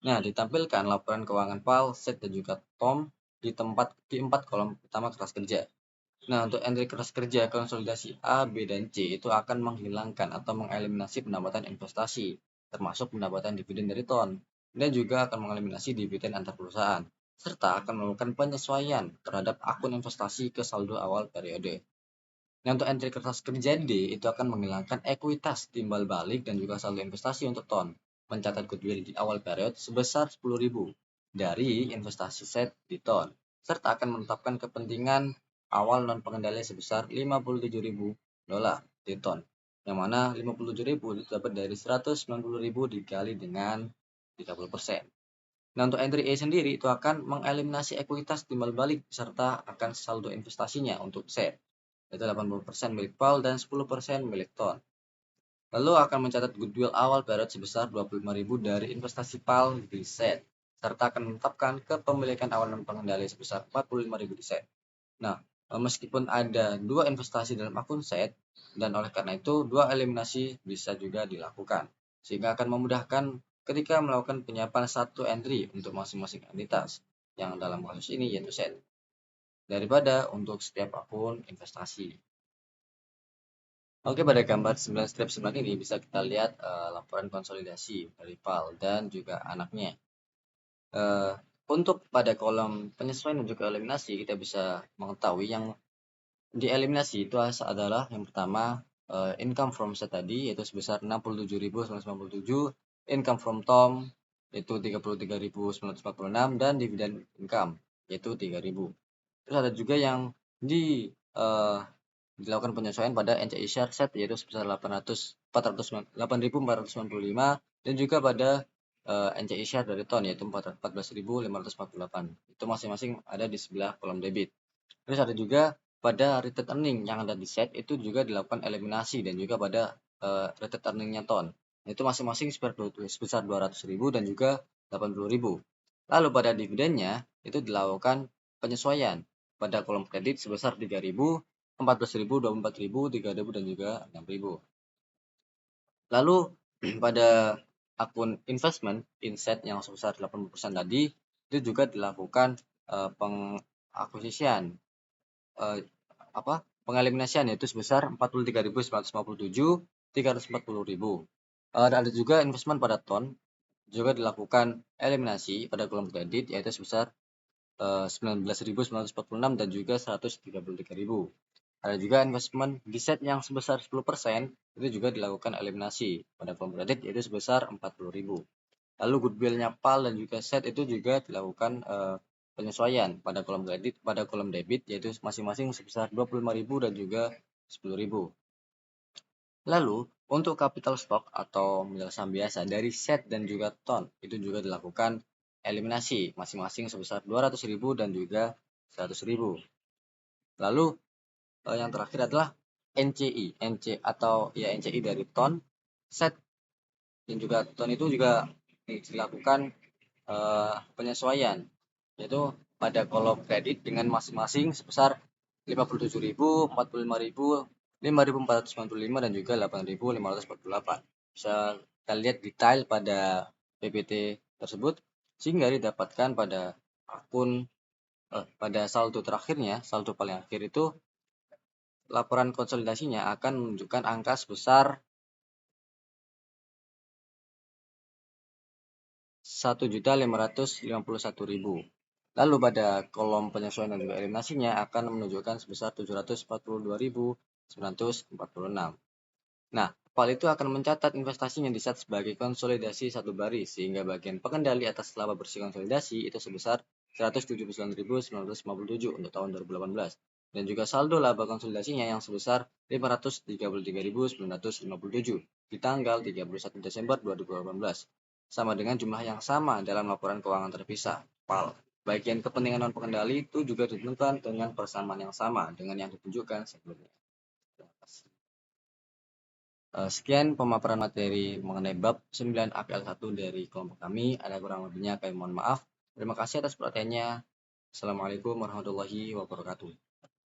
Nah, ditampilkan laporan keuangan PAL, set, dan juga TOM di 4 kolom utama kertas kerja. Nah, untuk entry kertas kerja konsolidasi A, B, dan C itu akan menghilangkan atau mengeliminasi pendapatan investasi, termasuk pendapatan dividen dari ton, dan juga akan mengeliminasi dividen antar perusahaan, serta akan melakukan penyesuaian terhadap akun investasi ke saldo awal periode. Nah, untuk entry kertas kerja D itu akan menghilangkan ekuitas timbal balik dan juga saldo investasi untuk ton, mencatat goodwill di awal periode sebesar 10.000 dari investasi set di ton, serta akan menetapkan kepentingan awal non pengendali sebesar 57.000 dolar di ton, yang mana 57.000 itu dapat dari 190.000 dikali dengan 30%. Nah, untuk entry A sendiri itu akan mengeliminasi ekuitas timbal balik serta akan saldo investasinya untuk set, yaitu 80% milik PAL dan 10% milik ton. Lalu akan mencatat goodwill awal periode sebesar 25.000 dari investasi PAL di set, serta akan menetapkan kepemilikan awal non pengendali sebesar 45.000 di set. Nah, meskipun ada dua investasi dalam akun set, dan oleh karena itu dua eliminasi bisa juga dilakukan, sehingga akan memudahkan ketika melakukan penyiapan satu entry untuk masing-masing entitas, yang dalam kasus ini yaitu set, daripada untuk setiap akun investasi. Oke, pada gambar 9 strip 9 ini bisa kita lihat laporan konsolidasi dari PAL dan juga anaknya. Untuk pada kolom penyesuaian dan juga eliminasi, kita bisa mengetahui yang dieliminasi itu adalah yang pertama income from set tadi, yaitu sebesar 67.997, income from Tom yaitu 33.946, dan dividen income yaitu 3.000. Terus ada juga yang dilakukan penyesuaian pada NCI share set, yaitu sebesar 8.495, dan juga pada NCI share dari ton yaitu 14.548. Itu masing-masing ada di sebelah kolom debit. Terus ada juga pada retained earning yang ada di set itu juga dilakukan eliminasi, dan juga pada retained earningnya ton, itu masing-masing sebesar 200.000 dan juga 80.000. Lalu pada dividennya itu dilakukan penyesuaian pada kolom kredit sebesar 3.000, 14.000, 24.000, 3.000, dan juga 6.000. Lalu pada akun investment inset yang sebesar 80% tadi itu juga dilakukan pengakuisisian pengeliminasian, yaitu sebesar 43.957, 340.000. Ada juga investment pada ton juga dilakukan eliminasi pada kolom kredit, yaitu sebesar 19.946 dan juga 133.000. Ada juga investment di set yang sebesar 10% itu juga dilakukan eliminasi pada kolom kredit, yaitu sebesar 40.000. Lalu goodwill-nya PAL dan juga set itu juga dilakukan penyesuaian pada kolom kredit, pada kolom debit, yaitu masing-masing sebesar 25.000 dan juga 10.000. Lalu untuk capital stock atau modal saham biasa dari set dan juga ton itu juga dilakukan eliminasi masing-masing sebesar 200.000 dan juga 100.000. Lalu yang terakhir adalah NCI dari ton, set, dan juga ton itu juga dilakukan penyesuaian, yaitu pada kolom kredit dengan masing-masing sebesar 57.000, 45.000, 5.495, dan juga 8.548. Bisa kita lihat detail pada PPT tersebut, sehingga didapatkan pada akun pada saldo terakhirnya, saldo paling akhir itu laporan konsolidasinya akan menunjukkan angka sebesar 1.551.000. Lalu pada kolom penyesuaian dan juga eliminasinya akan menunjukkan sebesar 742.946. Nah, PAL itu akan mencatat investasinya di set sebagai konsolidasi satu baris, sehingga bagian pengendali atas laba bersih konsolidasi itu sebesar 179.957 untuk tahun 2018. dan juga saldo laba konsolidasinya yang sebesar 533.957 di tanggal 31 Desember 2018, sama dengan jumlah yang sama dalam laporan keuangan terpisah (PAL). Bagian kepentingan non pengendali itu juga ditentukan dengan persamaan yang sama dengan yang ditunjukkan sebelumnya. Sekian pemaparan materi mengenai bab 9 APL 1 dari kelompok kami. Ada kurang lebihnya kami mohon maaf. Terima kasih atas perhatiannya. Assalamualaikum warahmatullahi wabarakatuh.